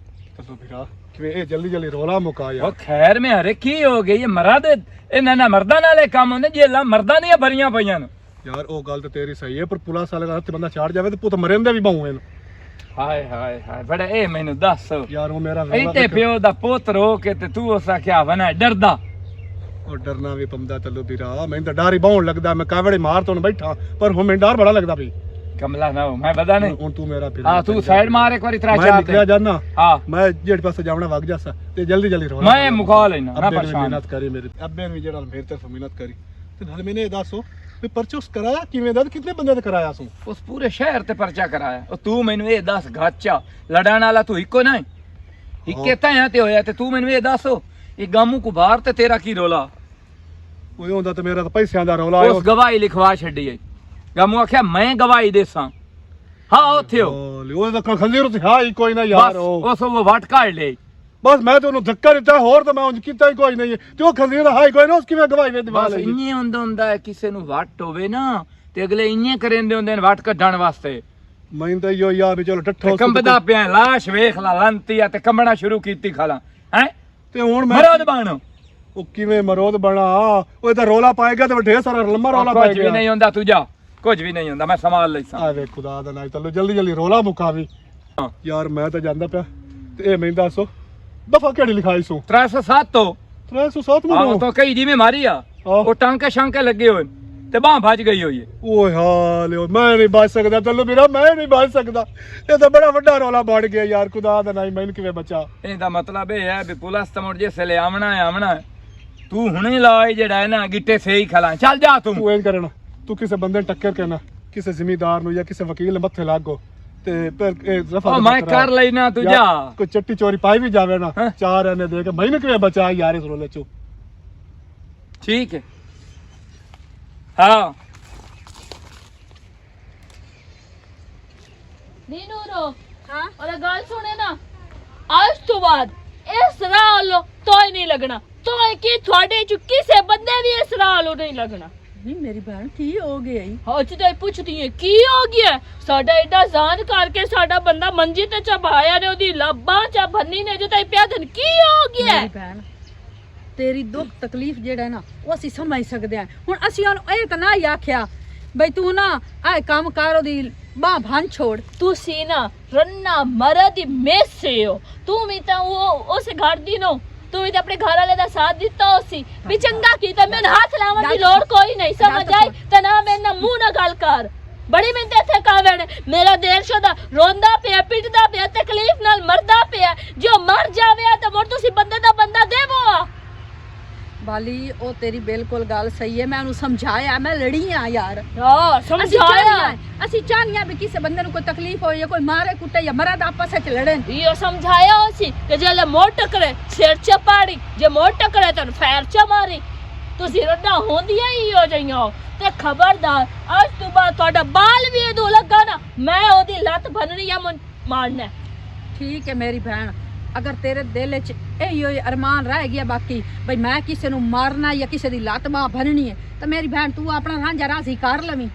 ਤੂੰ ਵੀਰਾ ਕਿਵੇਂ ਇਹ ਜਲਦੀ ਜਲਦੀ ਰੋਲਾ ਮੁਕਾ ਉਹ ਯਾਰ। ਖੈਰ ਮੈਂ ਹਰੇ ਕੀ ਹੋ ਗਈ, ਇਹ ਮਰਦ ਇਹਨਾਂ ਨਾਲ ਮਰਦਾਂ ਨਾਲੇ ਕੰਮ ਹੁੰਦੇ, ਜੇ ਲਾ ਮਰਦਾਂ ਦੀਆਂ ਭਰੀਆਂ ਪਈਆਂ ਨੇ। ਯਾਰ ਉਹ ਗੱਲ ਤੇ ਤੇਰੀ ਸਹੀ ਹੈ, ਪਰ ਪੁਲਿਸ ਵਾਲੇ ਦਾ ਹੱਥ ਬੰਦਾ ਛੱਡ ਜਾਵੇ ਤੇ ਪੁੱਤ ਮਰਿੰਦੇ ਵੀ ਬਾਹੂ ਇਹਨੂੰ। ਹਾਏ ਹਾਏ ਹਾਏ ਬੜਾ ਇਹ ਮੈਨੂੰ ਦੱਸ, ਯਾਰ ਉਹ ਮੇਰਾ ਇੱਥੇ ਪਿਓ ਦਾ ਪੁੱਤ ਰੋ ਕੇ ਤੇ ਤੂੰ ਉਸਾ ਕਿਆ ਬਣਾ ਡਰਦਾ। ਉਹ ਡਰਨਾ ਵੀ ਪੰਦਾ ਤੈਨੂੰ ਵੀਰਾ, ਮੈਨੂੰ ਤਾਂ ਡਰ ਹੀ ਬਾਹਣ ਲੱਗਦਾ, ਮੈਂ ਕਾਵੜੇ ਮਾਰ ਤੋਂ ਬੈਠਾ ਪਰ ਹੁਣ ਮੈਨੂੰ ਡਰ ਬੜਾ ਲੱਗਦਾ ਵੀ। ਕਮਲਾ ਨਾ ਹੋ, ਮੈਂ ਪਤਾ ਨਹੀਂ। ਹੁਣ ਤੂੰ ਮੇਰਾ ਵੀਰਾ ਹਾਂ ਤੂੰ ਸਾਈਡ ਮਾਰ ਇੱਕ ਵਾਰੀ ਤਰਾ ਮੈਂ ਚਾਰ ਨਿਕਲਿਆ ਜਾਨਾ, ਹਾਂ ਮੈਂ ਜਿਹੜੇ ਪਾਸੇ ਜਾਵਣਾ ਵਗ ਜਾਸਾ ਤੇ ਜਲਦੀ ਜਲਦੀ ਰੋਲਾ। ਮੈਂ ਮੁਕਾ ਲੈਣਾ ਨਾ ਅੱਬੇ ਨੇ ਪਰੇਸ਼ਾਨ। ਮਿਹਨਤ ਕਰੀ ਮੇਰੇ ਅੱਬੇ ਨੇ ਵੀ ਜਿਹੜਾ ਮੇਰੇ ਤੇ ਮਿਹਨਤ ਕਰੀ ਤੇ ਨਾਲ ਮੈਨੇ ਇਹ ਦੱਸੋ ਵੀ ਪਰਚੋਸ ਕਰਾਇਆ ਕਿਵੇਂ ਦਾ ਤੇ ਕਿੰਨੇ ਬੰਦੇ ਤੇ ਕਰਾਇਆ ਸੂ? ਉਸ ਪੂਰੇ ਸ਼ਹਿਰ ਤੇ ਪਰਚਾ ਕਰਾਇਆ। ਉਹ ਤੂੰ ਮੈਨੂੰ ਇਹ ਦੱਸ, ਗਾਚਾ ਲੜਨ ਵਾਲਾ ਤੂੰ ਇੱਕੋ ਨਾ ਇੱਕੇ ਤਾਂ ਤੇ ਹੋਇਆ, ਤੇ ਤੂੰ ਮੈਨੂੰ ਇਹ ਦੱਸੋ ਇਹ ਗਾਮੂ ਕੋ ਬਾਹਰ ਤੇ ਤੇਰਾ ਕੀ ਰੋਲਾ? ਉਹ ਹੁੰਦਾ ਤੇ ਮੇਰਾ ਤਾਂ ਪੈਸਿਆਂ ਦਾ ਰੌਲਾ ਉਸ ਗਵਾਹੀ ਲਿਖਵਾ ਛੱਡੀ ਹੈ। ਗਾਮੂ ਆਖਿਆ ਮੈਂ ਗਵਾਹੀ ਦੇਸਾਂ। ਹਾਂ ਉੱਥੇ ਹੋ ਉਹ ਤਾਂ ਖੰਜਰ ਤੇ ਹਾਂ ਹੀ ਕੋਈ ਨਾ ਬਸ ਯਾਰ। ਉਹ ਉਸ ਉਹ ਵਟ ਕਾੜ ਲਈ। ਬਸ ਮੈਂ ਤੇ ਉਹਨੂੰ ਧੱਕਾ ਦਿੱਤਾ, ਹੋਰ ਤਾਂ ਮੈਂ ਉਂਝ ਕੀਤਾ ਹੀ ਕੋਈ ਨਹੀਂ ਹੈ। ਤੇ ਉਹ ਖੰਜਰ ਦਾ ਹਾਂ ਹੀ ਕੋਈ ਨਾ, ਉਸ ਕਿਵੇਂ ਗਵਾਹੀ ਦੇ ਦਿਵਾ ਬਸ ਲਈ? ਇੰਨੇ ਹੁੰਦਾ ਹੈ ਕਿਸੇ ਨੂੰ ਵਟ ਹੋਵੇ ਨਾ ਤੇ ਅਗਲੇ ਇੰਨੇ ਕਰੇਂਦੇ ਹੁੰਦੇ ਨੇ ਵਟ ਕੱਢਣ ਵਾਸਤੇ। ਮੈਂ ਤਾਂ ਇਹੋ ਯਾਰ ਵੀ ਚਲੋ ਟੱਠੋ ਕੰਬਦਾ ਪਿਆ ਲਾਸ਼ ਵੇਖ ਲਾ ਲੰਤੀ ਆ ਤੇ ਕੰਬਣਾ ਸ਼ੁਰੂ ਕੀਤੀ ਖਾਲਾ ਹੈ ਤੇ ਹੁਣ ਮੈਂ ਮਰਦ ਬਣ। ਉਹ ਕਿਵੇਂ ਮਰੋਦ ਬਣਾ? ਉਹ ਤਾਂ ਰੋਲਾ ਪਾਏਗਾ ਤੇ ਢੇਰ ਸਾਰਾ ਲੰਮਾ ਰੋਲਾ ਪਾ ਕੁਝ ਵੀ ਨਹੀਂ ਹੁੰਦਾ, ਤੂੰ ਜਾ, ਕੁਝ ਵੀ ਨਹੀਂ ਹੁੰਦਾ, ਮੈਂ ਸੰਭਾਲ ਲੈਸਾਂ। ਆ ਵੇ ਖੁਦਾ ਦਾ ਨਾ ਚਲੋ ਜਲਦੀ ਜਲਦੀ ਰੋਲਾ ਮੁਕਾਵੀ। ਹਾਂ। ਯਾਰ ਮੈਂ ਤਾਂ ਜਾਂਦਾ ਪਿਆ ਤੇ ਇਹ ਮੈਨੂੰ ਦੱਸੋ ਦਫਾ ਕਿਹੜੀ ਲਿਖਾਈ ਸੂ? 307 ਤੋਂ 307 ਆਹ ਨੂੰ ਤੋਂ ਕਈ ਜਿਵੇਂ ਮਾਰੀ ਆ ਉਹ ਟਾਂਕੇ ਸ਼ਾਂਕੇ ਲੱਗੇ ਹੋਏ ਤੇ ਬਾਹ ਭੱਜ ਗਈ ਹੋਈ ਹੈ। ਓਏ ਹਾਲੇ ਮੈਂ ਨਹੀਂ ਬਚ ਸਕਦਾ, ਚੱਲੋ ਵੀਰਾ ਮੈਂ ਨਹੀਂ ਬਚ ਸਕਦਾ। ਇਹ ਤਾਂ ਬੜਾ ਵੱਡਾ ਰੌਲਾ ਬਣ ਗਿਆ ਯਾਰ, ਖੁਦਾ ਦਾ ਨਾ ਮੈਨੂੰ ਕਿਵੇਂ ਬਚਾ? ਇਹਦਾ ਮਤਲਬ ਇਹ ਹੈ ਵੀ ਪੁਲਿਸ ਤੇ ਮੁੜ ਜੇ ਸਲੇ ਆਵਣਾ ਤੂੰ ਹੁਣੇ ਲਾਏ ਜਿਹੜਾ ਹੈ ਨਾ ਗਿੱਟੇ ਸਹੀ ਖਲਾ। ਚੱਲ ਜਾ ਤੂੰ। ਤੂੰ ਇਹ ਕਰਨਾ, ਤੂੰ ਕਿਸੇ ਬੰਦੇ ਨੂੰ ਟੱਕਰ ਕੇ ਨਾ ਕਿਸੇ ਜ਼ਿਮੀਦਾਰ ਨੂੰ ਜਾਂ ਕਿਸੇ ਵਕੀਲ ਨੂੰ ਮੱਥੇ ਲੱਗੋ ਤੇ ਫਿਰ ਇਹ ਜ਼ਫਾ ਉਹ ਮੈਂ ਕਰ ਲੈਣਾ, ਤੂੰ ਜਾ। ਕੋਈ ਚੱਟੀ ਚੋਰੀ ਪਾਈ ਵੀ ਜਾਵੇ ਨਾ, ਹੈਂ? 4 ਇਹਨੇ ਦੇ ਕੇ ਮੈਨੂੰ ਕਿਵੇਂ ਬਚਾ ਯਾਰ ਇਸ ਰੋਲੇ ਚੋਂ? ਠੀਕ ਹੈ। ਹਾਂ नीनूरो हाँ और गल सुने ना, आज तो बाद इस राह लो तोय नहीं लगना, तोय की थोड़े चु किसे बंदे भी इस राह लो नहीं लगना। नहीं मेरी बहन की हो गई? आज तो पूछती है की हो गया? साडा एडा जान करके साडा बंदा मंजी ते चबाया ने ओदी लब्बा चा भन्नी ने जो ताई प्या दिन की हो गया? मेरी बहन तेरी दुख तकलीफ जेड़ा है ना वो ਅਸੀਂ ਸਮਝ ਸਕਦੇ ਹਾਂ। ਹੁਣ ਅਸੀਂ ਉਹਨੂੰ ਇਹ ਤਾਂ ਨਾ ਹੀ ਆਖਿਆ ਬਈ ਤੂੰ ਨਾ ਆਹ ਕੰਮ ਕਰ ਉਹਦੀ ਬਾਹ ਭੰਨ ਛੋੜ। तू सी ना रन्ना मरद मेस से हो, तू भी तो वो उस घर दी नो, तू भी तो अपने घर वाले दा साथ दिता उसी भी चंगा कीता। मैंने हाथ लावन दी लोड़ कोई नहीं, समझ आई ते ना मैं ना मुंह ना गल कर। बड़ी मिन्नत इत्थे कावड़ मेरा देर शोदा रोंदा पिया पिटदा पिया तकलीफ नाल मरदा पिया, जो मर जावे तो मुड़ तुसी बंदे दा बंदा देवो। बाली ओ तेरी बिल्कुल गल सही है, मैं ਉਹਨੂੰ ਸਮਝਾਇਆ, मैं लड़ी हां यार। हां समझाया, ਅਸੀਂ ਚਾਹਨੀਆਂ ਵੀ ਕਿਸੇ ਬੰਦੇ ਨੂੰ ਕੋਈ ਤਕਲੀਫ ਹੋਏ ਜਾਂ ਕੋਈ ਮਾਰੇ ਕੁੱਟੇ ਜਾਂ ਮਰਦ ਆਪਸ ਵਿੱਚ ਲੜਨ। यो समझाया उसी कि जेले मोड़ टकरे सिर च पाड़ी, जे मोड़ टकरे तो फैर च मारी। तुसी रड्डा होंदियां ही हो जाइयां हो ते खबरदार आज तो बाद ਤੁਹਾਡਾ बाल भी ਇਹਦੋਂ ਲੱਗਾ ਨਾ मैं ਉਹਦੀ ਲੱਤ ਭੰਨਣੀ ਆ ਮਾਰਨਾ। ठीक है मेरी बहन, अगर तेरे दिल च ਇਹੋ ਹੀ ਅਰਮਾਨ ਰਹਿ ਗਿਆ ਬਾਕੀ ਬਈ ਮੈਂ ਕਿਸੇ ਨੂੰ ਮਾਰਨਾ ਜਾਂ ਕਿਸੇ ਦੀ ਲੱਤ ਬਾਂਹ ਭੰਨਣੀ ਹੈ ਤਾਂ ਮੇਰੀ ਭੈਣ ਤੂੰ ਆਪਣਾ ਰਾਂਝਾ ਰਾਜ਼ੀ ਕਰ ਲਵੀਂ।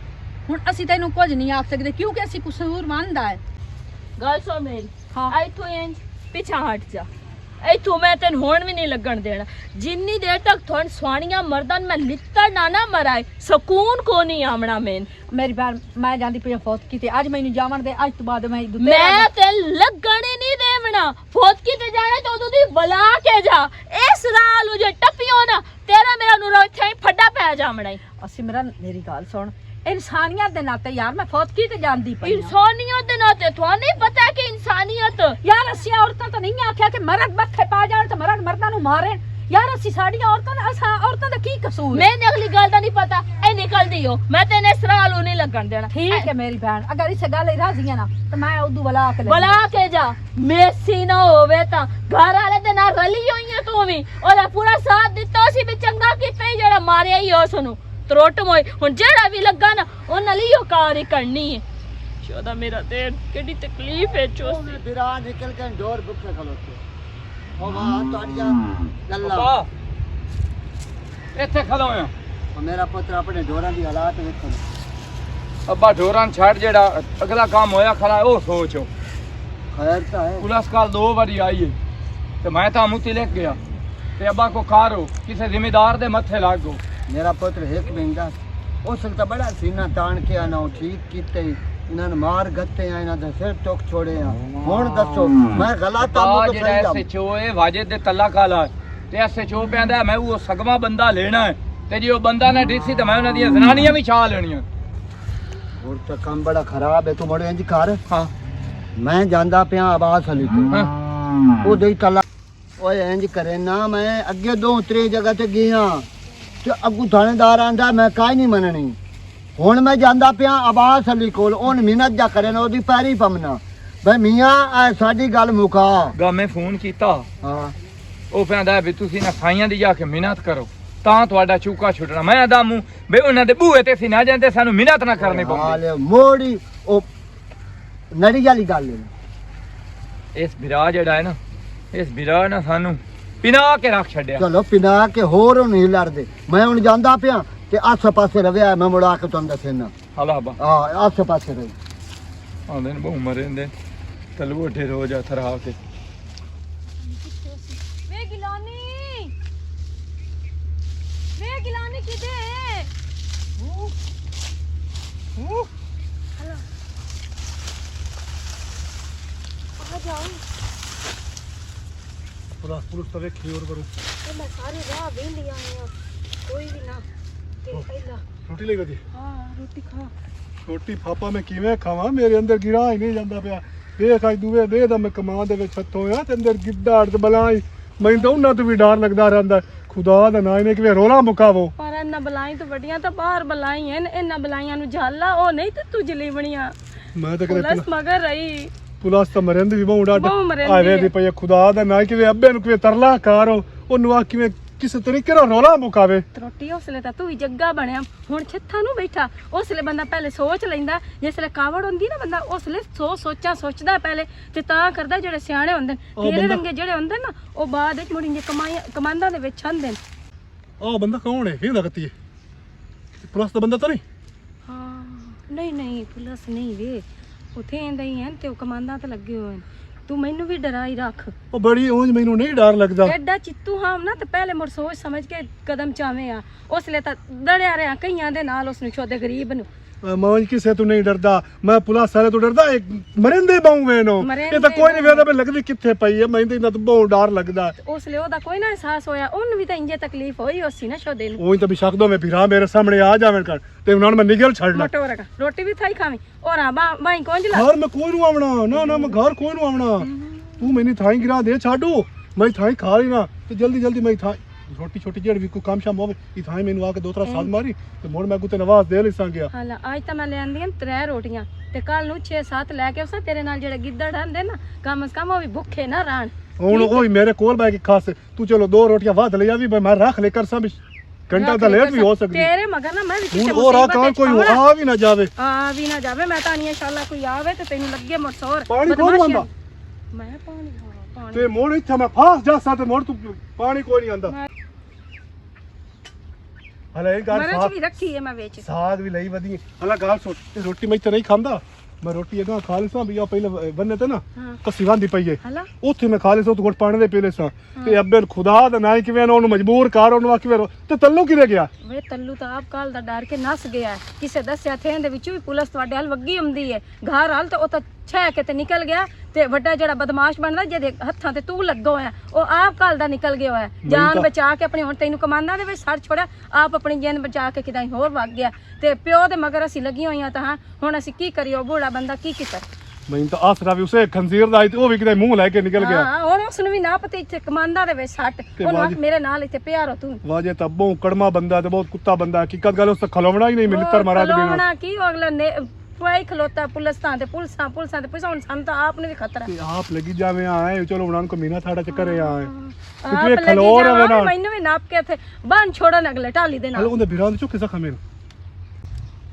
ਹੁਣ ਅਸੀਂ ਤੈਨੂੰ ਕੁਝ ਨਹੀਂ ਆਖ ਸਕਦੇ ਕਿਉਂਕਿ ਅਸੀਂ ਕਸੂਰਮੰਦ ਆ। ਗੱਲ ਸੁਣ ਮੇਰੀ, ਹਾਂ। ਇੱਥੋਂ ਇੰਜ ਪਿੱਛਾ ਹਟ ਜਾ, ਇੱਥੋਂ ਮੈਂ ਤੈਨੂੰ ਹੁਣ ਵੀ ਨਹੀਂ ਲੱਗਣ ਦੇਣਾ ਜਿੰਨੀ ਦੇਰ ਤੱਕ ਤੁਹਾਨੂੰ ਸਵਾਣੀਆਂ ਮਰਦਾਂ ਮੈਂ ਲਿੱਤਾ ਨਾ ਮਰਾਏ ਸਕੂਨ ਕੋ ਨਹੀਂ ਆਵਣਾ। ਮੇਰੀ ਭੈਣ ਮੈਂ ਜਾਂਦੀ ਪਈ ਫੌਤ ਕੀਤੀ, ਅੱਜ ਮੈਨੂੰ ਜਾਵਣ ਦੇ, ਅੱਜ ਤੋਂ ਬਾਅਦ ਮੈਂ ਮੈਂ ਤੇ ਲੱਗਣ ਹੀ ਨਹੀਂ ਦੇਵਣਾ। ਫੌਤ ਕੀਤੇ ਜਾਣਾ ਤਾਂ ਉਦੋਂ ਦੀ ਬੁਲਾ ਕੇ ਜਾ, ਇਸ ਰਾਹ ਨੂੰ ਜੇ ਟੱਪਿਓ ਨਾ ਤੇਰਾ ਮੇਰਾ ਨੂੰ ਇੱਥੇ ਹੀ ਫੱਡਾ ਪੈ ਜਾਵਣਾ। ਸਿਮਰਨ ਮੇਰੀ ਗੱਲ ਸੁਣ, ਇਨਸਾਨੀਅਤ ਦੇ ਨਾਤੇ ਯਾਰ ਮੈਂ ਫੌਤ ਕੀਤੇ ਜਾਂਦੀ ਪਈ। ਇਨਸਾਨੀਅਤ ਦੇ ਨਾਤੇ ਤੁਹਾਨੂੰ ਨਹੀਂ ਪਤਾ ਕਿ ਇਨਸਾਨੀਅਤ ਯਾਰ ਅਸੀਂ ਔਰਤਾਂ ਤਾਂ ਨਹੀਂ ਆਖਿਆ ਕਿ ਮਰਦ ਮੱਥੇ ਪਾ ਜਾਣ ਤੇ ਮਰਦ ਮਰਦਾਂ ਨੂੰ ਮਾਰੇ। ਯਾਰ ਅਸੀਂ ਸਾਡੀਆਂ ਔਰਤਾਂ ਦਾ ਕੀ ਕਸੂਰ? मैंने अगली गल का नहीं पता ए निकल दी हो, मैं तेने सराल नहीं लगन देना। ठीक है मेरी बहन, अगर इस गल राजी है ना तो मैं उदू बुला के जा मेसी ना होवे ता घर वाले दे नाल रली होई है तू भी और पूरा साथ दिता सी भी चंगा कीता ही जेड़ा मारिया ही उस नु। ਤਰੋਟ ਮੋਏ ਹੁਣ ਜਿਹੜਾ ਵੀ ਲੱਗਾ ਨਾ ਉਹਨਾਂ ਲਈ ਉਹ ਕਾਰ ਹੀ ਕਰਨੀ ਹੈ ਚੋਦਾ ਮੇਰਾ ਤੇ ਕਿਹੜੀ ਤਕਲੀਫ ਹੈ ਚੋਸੀ बिरा निकल के डोर बुक से खलोते ओ वाह तोड़िया गल्ला ਅੱਬਾ ਇੱਥੇ ਖਲੋਇਆ और मेरा पुत्र अपने डोरा दी हालात देखो ਅੱਬਾ ਢੋਰਾਂ ਨੂੰ ਛੱਡ ਜਿਹੜਾ ਅਗਲਾ ਕੰਮ ਹੋਇਆ ਖੜਾ ਉਹ ਸੋਚੋ खैर तो है ਪੁਲਿਸ ਕੱਲ 2 ਵਾਰੀ ਆਈ ਹੈ ਤੇ ਮੈਂ ਤਾਂ ਮੁੱਤੀ ਲੈ ਗਿਆ ਤੇ ਅੱਬਾ ਕੋ ਖਾਰੋ ਕਿਸੇ ਜ਼ਿਮੀਦਾਰ ਦੇ ਮੱਥੇ ਲੱਗ ਗੋ मेरा पुत्र एक बिंदा उस तो बड़ा सीना तान के आना ठीक कीते इन्होंने मार गत्ते आ इन्होंने सिर टोक छोड़े आ हुन दसो मैं गलत ਆ आमू तो ਜਿਹੜਾ सही ਐਸਐਚਓ ਹੈ ਵਾਜੇ ਦੇ ਤੱਲਾ ਕਾਲਾ ਤੇ ਐਸਐਚਓ ਕਹਿੰਦਾ ਮੈਂ ਉਹ ਸਗਵਾ ਬੰਦਾ ਲੈਣਾ ਹੈ ਤੇ ਜੇ ਉਹ ਬੰਦਾ ਨਾ ਡੀਸੀ ਤੇ ਮੈਂ ਉਹਨਾਂ ਦੀਆਂ ਜ਼ਨਾਨੀਆਂ ਵੀ ਛਾ ਲੈਣੀਆਂ और तो काम बड़ा खराब है तू बड़े इंज कर ਹਾਂ मैं जांदा पिया आवाज हली तो ਹਾਂ ਉਹ ਦੇ ਤਲਾ ਓਏ ਇੰਜ ਕਰੇ ਨਾ ਮੈਂ ਅੱਗੇ 2-3 ਜਗ੍ਹਾ ਤੇ ਗਿਆ ਤੇ ਅੱਗੂ ਥਾਣੇਦਾਰ ਆਂਦਾ ਮੈਂ ਕਾਈ ਨਹੀਂ ਮੰਨਣੀ ਹੁਣ ਮੈਂ ਜਾਂਦਾ ਪਿਆ ਆਬਾਸ ਅਲੀ ਕੋਲ ਉਹਨ ਮਿਹਨਤ ਜਾ ਕਰੇ ਨਾ ਉਹਦੀ ਪੈਰੀ ਪਮਨਾ ਬਈ ਮੀਆਂ ਐ ਸਾਡੀ ਗੱਲ ਮੁਕਾ ਗਾ ਮੈਂ ਫੋਨ ਕੀਤਾ ਹਾਂ ਉਹ ਕਹਿੰਦਾ ਵੀ ਤੁਸੀਂ ਨਾ ਸਾਈਆਂ ਦੀ ਜਾ ਕੇ ਮਿਹਨਤ ਕਰੋ ਤਾਂ ਤੁਹਾਡਾ ਚੂਕਾ ਛੁੱਟਣਾ ਮੈਂ ਆਦਾਮੂ ਬਈ ਉਹਨਾਂ ਦੇ ਬੂਹੇ ਤੇ ਅਸੀਂ ਨਾ ਜਾਂਦੇ ਸਾਨੂੰ ਮਿਹਨਤ ਨਾ ਕਰਨੀ ਪਊਗੀ ਹਾਲੇ ਮੋੜੀ ਉਹ ਨੜੀ ਵਾਲੀ ਗੱਲ ਹੈ ਇਸ ਵਿਰਾ ਜਿਹੜਾ ਹੈ ਨਾ ਇਸ ਵਿਰਾ ਨੇ ਸਾਨੂੰ ਪਿਨਾ ਕੇ ਰੱਖ ਛੱਡਿਆ ਚਲੋ ਪਿਨਾ ਕੇ ਹੋਰ ਨਹੀਂ ਲੜਦੇ ਮੈਂ ਹੁਣ ਜਾਂਦਾ ਪਿਆ ਤੇ ਆਸੇ ਪਾਸੇ ਰਵਿਆ ਮੈਂ ਮੁੜਾ ਕੇ ਤੁਹਾਨੂੰ ਦੱਸਣਾ ਹਲਾ ਬਾ ਹਾਂ ਆਸੇ ਪਾਸੇ ਰਹੀ ਆਂਦੇ ਨੇ ਬਹੁ ਮਰੇ ਨੇ ਤਲਵੋ ਢੇ ਰੋਜ਼ ਆ ਥਰਾ ਕੇ ਵੇ ਗਿਲਾਨੀ ਕਿਦੇ ਆ ਜਾਓ ਪੁਲਿਸ ਤਾਂ ਵੇਖੀ ਹੋਰ ਕਰੂ ਤੇ ਮੈਂ ਸਾਰੇ ਰਾਹ ਵੇਂਦੀ ਆਈ ਆ ਕੋਈ ਵੀ ਨਾ ਤੇ ਪਹਿਲਾਂ ਰੋਟੀ ਲਈ ਵਧੀ ਹਾਂ ਰੋਟੀ ਖਾ ਰੋਟੀ ਪਾਪਾ ਮੈਂ ਕਿਵੇਂ ਖਾਵਾਂ ਮੇਰੇ ਅੰਦਰ ਗਿਰਾ ਹੀ ਨਹੀਂ ਜਾਂਦਾ ਪਿਆ ਵੇਖ ਅੱਜ ਦੂਏ ਦੇ ਦਾ ਮੈਂ ਕਮਾਂ ਦੇ ਵਿੱਚ ਹੱਥ ਹੋਇਆ ਤੇ ਅੰਦਰ ਗਿੱਦੜ ਤੇ ਬਲਾਈ ਮੈਨੂੰ ਤਾਂ ਉਹਨਾਂ ਤੋਂ ਵੀ ਡਰ ਲੱਗਦਾ ਰਹਿੰਦਾ ਖੁਦਾ ਦਾ ਨਾਂ ਇਹਨੇ ਕਿਵੇਂ ਰੋਲਾ ਮੁਕਾਵੋ ਪਰ ਇਹਨਾਂ ਬਲਾਈ ਤੋਂ ਵੱਡੀਆਂ ਤਾਂ ਬਾਹਰ ਬਲਾਈ ਹਨ ਇਹਨਾਂ ਬਲਾਈਆਂ ਨੂੰ ਝਾਲਾ ਉਹ ਨਹੀਂ ਤੇ ਤੂੰ ਜਲੀ ਬਣੀਆਂ ਮੈਂ ਤਾਂ ਕਦੇ ਪੁਲਿਸ ਮਗਰ ਰਹੀ ਪੁਲਿਸ ਤਾਂ ਮਰਿੰਦੀ ਵੀ ਬਹੁ ਡਾਟ ਬਹੁ ਮਰਿੰਦੀ ਆਵੇ ਦੀ ਪਈ ਖੁਦਾ ਦਾ ਨਾਂ ਕਿਵੇਂ ਅੱਬੇ ਨੂੰ ਕਿਵੇਂ ਤਰਲਾ ਕਾਰੋ ਉਹਨੂੰ ਆ ਕਿਵੇਂ ਕਿਸੇ ਤਰੀਕੇ ਨਾਲ ਰੋਲਾ ਮੁਕਾਵੇ ਰੋਟੀ ਉਸਲੇ ਤਾਂ ਤੂੰ ਵੀ ਜੱਗਾ ਬਣਿਆ ਹੁਣ ਛੱਥਾ ਨੂੰ ਬੈਠਾ ਉਸਲੇ ਬੰਦਾ ਪਹਿਲੇ ਸੋਚ ਲੈਂਦਾ ਜਿਸਲੇ ਕਾਵੜ ਹੁੰਦੀ ਨਾ ਬੰਦਾ ਉਸਲੇ ਸੋਚਾਂ ਸੋਚਦਾ ਪਹਿਲੇ ਤੇ ਤਾਂ ਕਰਦਾ ਜਿਹੜੇ ਸਿਆਣੇ ਹੁੰਦੇ ਨੇ ਤੇਰੇ ਰੰਗੇ ਜਿਹੜੇ ਹੁੰਦੇ ਨਾ ਉਹ ਬਾਅਦ ਵਿੱਚ ਮੁੜੀਂਗੇ ਕਮਾਂਦਾਂ ਦੇ ਵਿੱਚ ਆਂਦੇ ਨੇ ਉਹ ਬੰਦਾ ਕੌਣ ਹੈ ਇਹ ਲੱਗਦੀ ਹੈ ਪੁਲਿਸ ਦਾ ਬੰਦਾ ਤਾਂ ਨਹੀਂ ਹਾਂ ਨਹੀਂ ਪੁਲਿਸ ਨਹੀਂ ਵੇ ਉਥੇ ਆਂਦਾ ਹੀ ਹਨ ਤੇ ਉਹ ਕਮਾਂਦਾਂ ਤੇ ਲੱਗੇ ਹੋਏ ਨੇ ਤੂੰ ਮੈਨੂੰ ਵੀ ਡਰਾਈ ਰੱਖ ਉਹ ਬੜੀ ਉਂਝ ਮੈਨੂੰ ਨਹੀਂ ਡਰ ਲੱਗਦਾ ਐਡਾ ਚਿੱਤੂ ਹਾਮ ਨਾ ਤੇ ਪਹਿਲੇ ਮੁੜ ਸੋਚ ਸਮਝ ਕੇ ਕਦਮ ਚਾਵੇਂ ਆ ਉਸਲੇ ਤਾਂ ਡਰਿਆ ਰਿਹਾ ਕਈਆਂ ਦੇ ਨਾਲ ਉਸਨੂੰ ਛੋਦੇ ਗਰੀਬ ਨੂੰ ਮੌਜ ਕਿਸੇ ਤੋਂ ਨਹੀਂ ਡਰਦਾ ਮੈਂ ਪੁਲਿਸ ਵਾਲੇ ਤੋਂ ਡਰਦਾ ਮਰਿੰਦੇ ਬਾਉ ਵੇਨੋ ਇਹ ਤਾਂ ਕੋਈ ਨਹੀਂ ਵੇਖਦਾ ਵੀ ਲੱਗਦੀ ਕਿੱਥੇ ਪਈ ਹੈ ਮੈਨੂੰ ਤਾਂ ਇਹਨਾਂ ਤੋਂ ਬਹੁਤ ਡਰ ਲੱਗਦਾ ਉਸਲੇ ਉਹਦਾ ਕੋਈ ਨਾ ਅਹਿਸਾਸ ਹੋਇਆ ਉਹਨੂੰ ਵੀ ਤਾਂ ਇੰਜੇ ਤਕਲੀਫ ਹੋਈ ਉਸੀ ਨਾ ਛੋਦੇ ਨੂੰ ਉਹੀ ਤਾਂ ਵੀ ਸ਼ੱਕ ਦੋ ਮੈਂ ਫਿਰਾਂ ਮੇਰੇ ਸਾਹਮਣੇ ਆ ਜਾਵਣ ਕਰ ਤੇ ਉਹਨਾਂ ਨੂੰ ਮੈਂ ਨਿਗਲ ਛੱਡਣਾ ਮਟੋ ਰਗਾ ਰੋਟੀ ਵੀ ਥਾਈ ਖਾਵੀਂ ਔਰਾਂ ਬਾਈ ਕੋਂਜ ਲਾ ਘਰ ਮੈਂ ਕੋਈ ਨੂੰ ਆਵਣਾ ਨਾ ਮੈਂ ਘਰ ਕੋਈ ਨੂੰ ਆਵਣਾ ਤੂੰ ਮੈਨੂੰ ਥਾਈ ਗਿਰਾ ਦੇ ਛਾਡੂ ਮੈਂ ਥਾਈ ਖਾ ਲੈਣਾ ਤੇ ਜਲਦੀ ਮੈਂ ਥਾਈ ਰੋਟੀ ਛੋਟੀ ਜਿਹੜੀ ਵੀ ਕੋਈ ਕੰਮ ਸ਼ਾਮ ਹੋਵੇ ਇਹ ਥਾਈ ਮੈਨੂੰ ਆ ਕੇ 2-3 ਸਾਲ ਮਾਰੀ ਤੇ ਮੁੜ ਮੈਂ ਗੁੱਤੇ ਨਵਾਜ਼ ਦੇ ਲਈ ਸੰਗਿਆ ਹਾਲਾ ਅੱਜ ਤਾਂ ਮੈਂ ਲੈਂਦੀਆਂ 3 ਰੋਟੀਆਂ ਤੇ ਕੱਲ ਨੂੰ 6-7 ਲੈ ਕੇ ਉਸਾਂ ਤੇਰੇ ਨਾਲ ਜਿਹੜੇ ਗਿੱਦੜ ਆਂਦੇ ਨਾ ਕਮ ਸ ਕਮ ਉਹ ਵੀ ਭੁੱਖੇ ਨਾ ਰਹਿਣ ਹੁਣ ਉਹ ਮੇਰੇ ਕੋਲ ਬੈ ਕੇ ਖਾਸ ਤੂੰ ਚਲੋ 2 ਰੋਟੀਆਂ ਵੱਧ ਲੈ ਆਵੀ ਮੈਂ ਰੱਖ ਲੈ ਕਰ ਸਾਂ ਘੰਟਾ ਤਾਂ ਲੇਟ ਵੀ ਹੋ ਸਕਦੀ ਤੇਰੇ ਮਗਰ ਨਾ ਮੈਂ ਵੀ ਕਿਸੇ ਹੁਣ ਉਹ ਰਾਕਾਂ ਕੋਈ ਆ ਵੀ ਨਾ ਜਾਵੇ ਆ ਵੀ ਨਾ ਜਾਵੇ ਮੈਂ ਤਾਂ ਨਹੀਂ ਇਨਸ਼ਾਅੱਲਾ ਕੋਈ ਆਵੇ ਤੇ ਤੈਨੂੰ ਲੱਗੇ ਮਰਸੋਰ ਪਾਣੀ ਕੌਣ ਆਂਦਾ ਮੈਂ ਪਾਣੀ ਤੇ ਮੋੜ ਇੱਥੇ ਮੈਂ ਫਾਸ ਜਾ ਸਾ ਤੇ ਮੋੜ ਤੂੰ ਪਾਣੀ ਕੋਈ ਨਹੀਂ ਆਂਦਾ ਹਲੇ ਇਹ ਗੱਲ ਮਰਚ ਵੀ ਰੱਖੀ ਹੈ ਮੈਂ ਵਿੱਚ ਸਾਗ ਵੀ ਲਈ ਵਧੀ ਹਲਾ ਗੱਲ ਸੁਣ ਤੇ ਰੋਟੀ ਮੈਂ ਇੱਥੇ ਨਹੀਂ ਖਾਂਦਾ ਮੈਂ ਰੋਟੀ ਇਹਦਾ ਖਾ ਲਿਸਾਂ ਵੀ ਆ ਪਹਿਲੇ ਬੰਨੇ ਤੇ ਨਾ ਕੱਸੀ ਵਾਂਦੀ ਪਈ ਹੈ ਹਲਾ ਉੱਥੇ ਮੈਂ ਖਾ ਲਿਸਾਂ ਤੂੰ ਗੁੱਟ ਪਾਣੀ ਦੇ ਪੀ ਲਿਸਾਂ ਤੇ ਅੱਬੇ ਖੁਦਾ ਦਾ ਨਾ ਕਿਵੇਂ ਉਹਨੂੰ ਮਜਬੂਰ ਕਰ ਉਹਨੂੰ ਆ ਕਿਵੇਂ ਤੇ ਤੱਲੂ ਕਿਵੇਂ ਗਿਆ ਵੇ ਤੱਲੂ ਤਾਂ ਆਪ ਕਾਲ ਦਾ ਡਰ ਕੇ ਨਸ ਗਿਆ ਕਿਸੇ ਦੱਸਿਆ ਥੇ ਇਹਦੇ ਵਿੱਚੋਂ ਵੀ ਪੁਲਿਸ ਤੁਹਾਡੇ ਹਲ ਵੱਗੀ ਹੁੰਦੀ ਹੈ ਘਰ ਹਲ ਤੇ ਉਹ ਤਾਂ ਛੇ ਕੇ ਤੇ ਨਿਕਲ ਗਿਆ ਤੇ ਵੱਡਾ ਜਿਹੜਾ ਬਦਮਾਸ਼ ਬਣਦਾ ਜਿਹਦੇ ਹੱਥਾਂ ਤੇ ਤੂੰ ਲੱਗਾ ਹੋਇਆ ਉਹ ਆਪ ਕਾਲ ਦਾ ਨਿਕਲ ਗਿਆ ਹੋਇਆ ਜਾਨ ਬਚਾ ਕੇ ਆਪਣੀ ਹੁਣ ਤੈਨੂੰ ਕਮਾਂਦਾਂ ਦੇ ਵਿੱਚ ਛੱਡ ਛੋੜਿਆ ਆਪ ਆਪਣੀ ਜਾਨ ਬਚਾ ਕੇ ਕਿਦਾਂ ਹੋਰ ਵਗ ਗਿਆ ਤੇ ਪਿਓ ਦੇ ਮਗਰ ਅਸੀਂ ਲੱਗੀਆਂ ਹੋਈਆਂ ਤਾਂ ਹੁਣ ਅਸੀਂ ਕੀ ਕਰੀਏ ਉਹ ਬੁੜਾ ਬੰਦਾ ਕੀ ਕੀਤਾ ਮੈਨੂੰ ਤਾਂ ਆਸਰਾ ਵੀ ਉਸੇ ਖੰਜ਼ੀਰ ਦਾ ਤੇ ਉਹ ਵੀ ਕਿਤੇ ਮੂੰਹ ਲੈ ਕੇ ਨਿਕਲ ਗਿਆ ਹਾਂ ਹੁਣ ਉਸ ਨੂੰ ਵੀ ਨਾ ਪਤਾ ਇੱਥੇ ਕਮਾਂਦਾਂ ਦੇ ਵਿੱਚ ਛੱਟ ਉਹਨੂੰ ਮੇਰੇ ਨਾਲ ਇੱਥੇ ਪਿਆ ਰੋ ਤੂੰ ਵਾਜੇ ਤਾਂ ਬਹੁਤ ਕੜਮਾ ਬੰਦਾ ਤੇ ਬਹੁਤ ਕੁੱਤਾ ਬੰਦਾ ਹਕੀਕਤ ਗੱਲ ਉਸ ਤੋਂ ਖਲੋਵਣਾ ਹੀ ਨਹੀਂ ਮਿਲਤਰ ਮਹਾਰਾਜ ਬਿਨਾ ਖਲੋਣਾ ਕੀ ਉਹ ਅਗਲਾ ਪੁਆਈ ਖਲੋਤਾ ਪੁਲਿਸਾਂ ਤੇ ਪੁਲਿਸਾਂ ਤੇ ਹੁਣ ਸਾਨੂੰ ਤਾਂ ਆਪ ਨੂੰ ਵੀ ਖਤਰਾ ਤੇ ਆਪ ਲੱਗੀ ਜਾਵੇਂ ਆਏ ਚਲੋ ਉਹਨਾਂ ਨੂੰ ਮਹੀਨਾ ਸਾਡਾ ਚੱਕਰ ਆਏ ਆਪ ਤੇ ਖਲੋ ਲੱਗੀ ਰਵੇ ਜਾਵਾਂ ਨਾ ਮੈਨੂੰ ਵੀ ਨਾਪ ਕੇ ਇੱਥੇ ਬੰਨ ਛੋੜਨ ਅਗਲੇ ਢਾਲੀ ਦੇ ਹਲ ਨਾਲ ਉਹਦੇ ਬਿਰਾਂ ਦੇ ਚੁੱਕੇ ਜ਼ਖਮ ਹਨ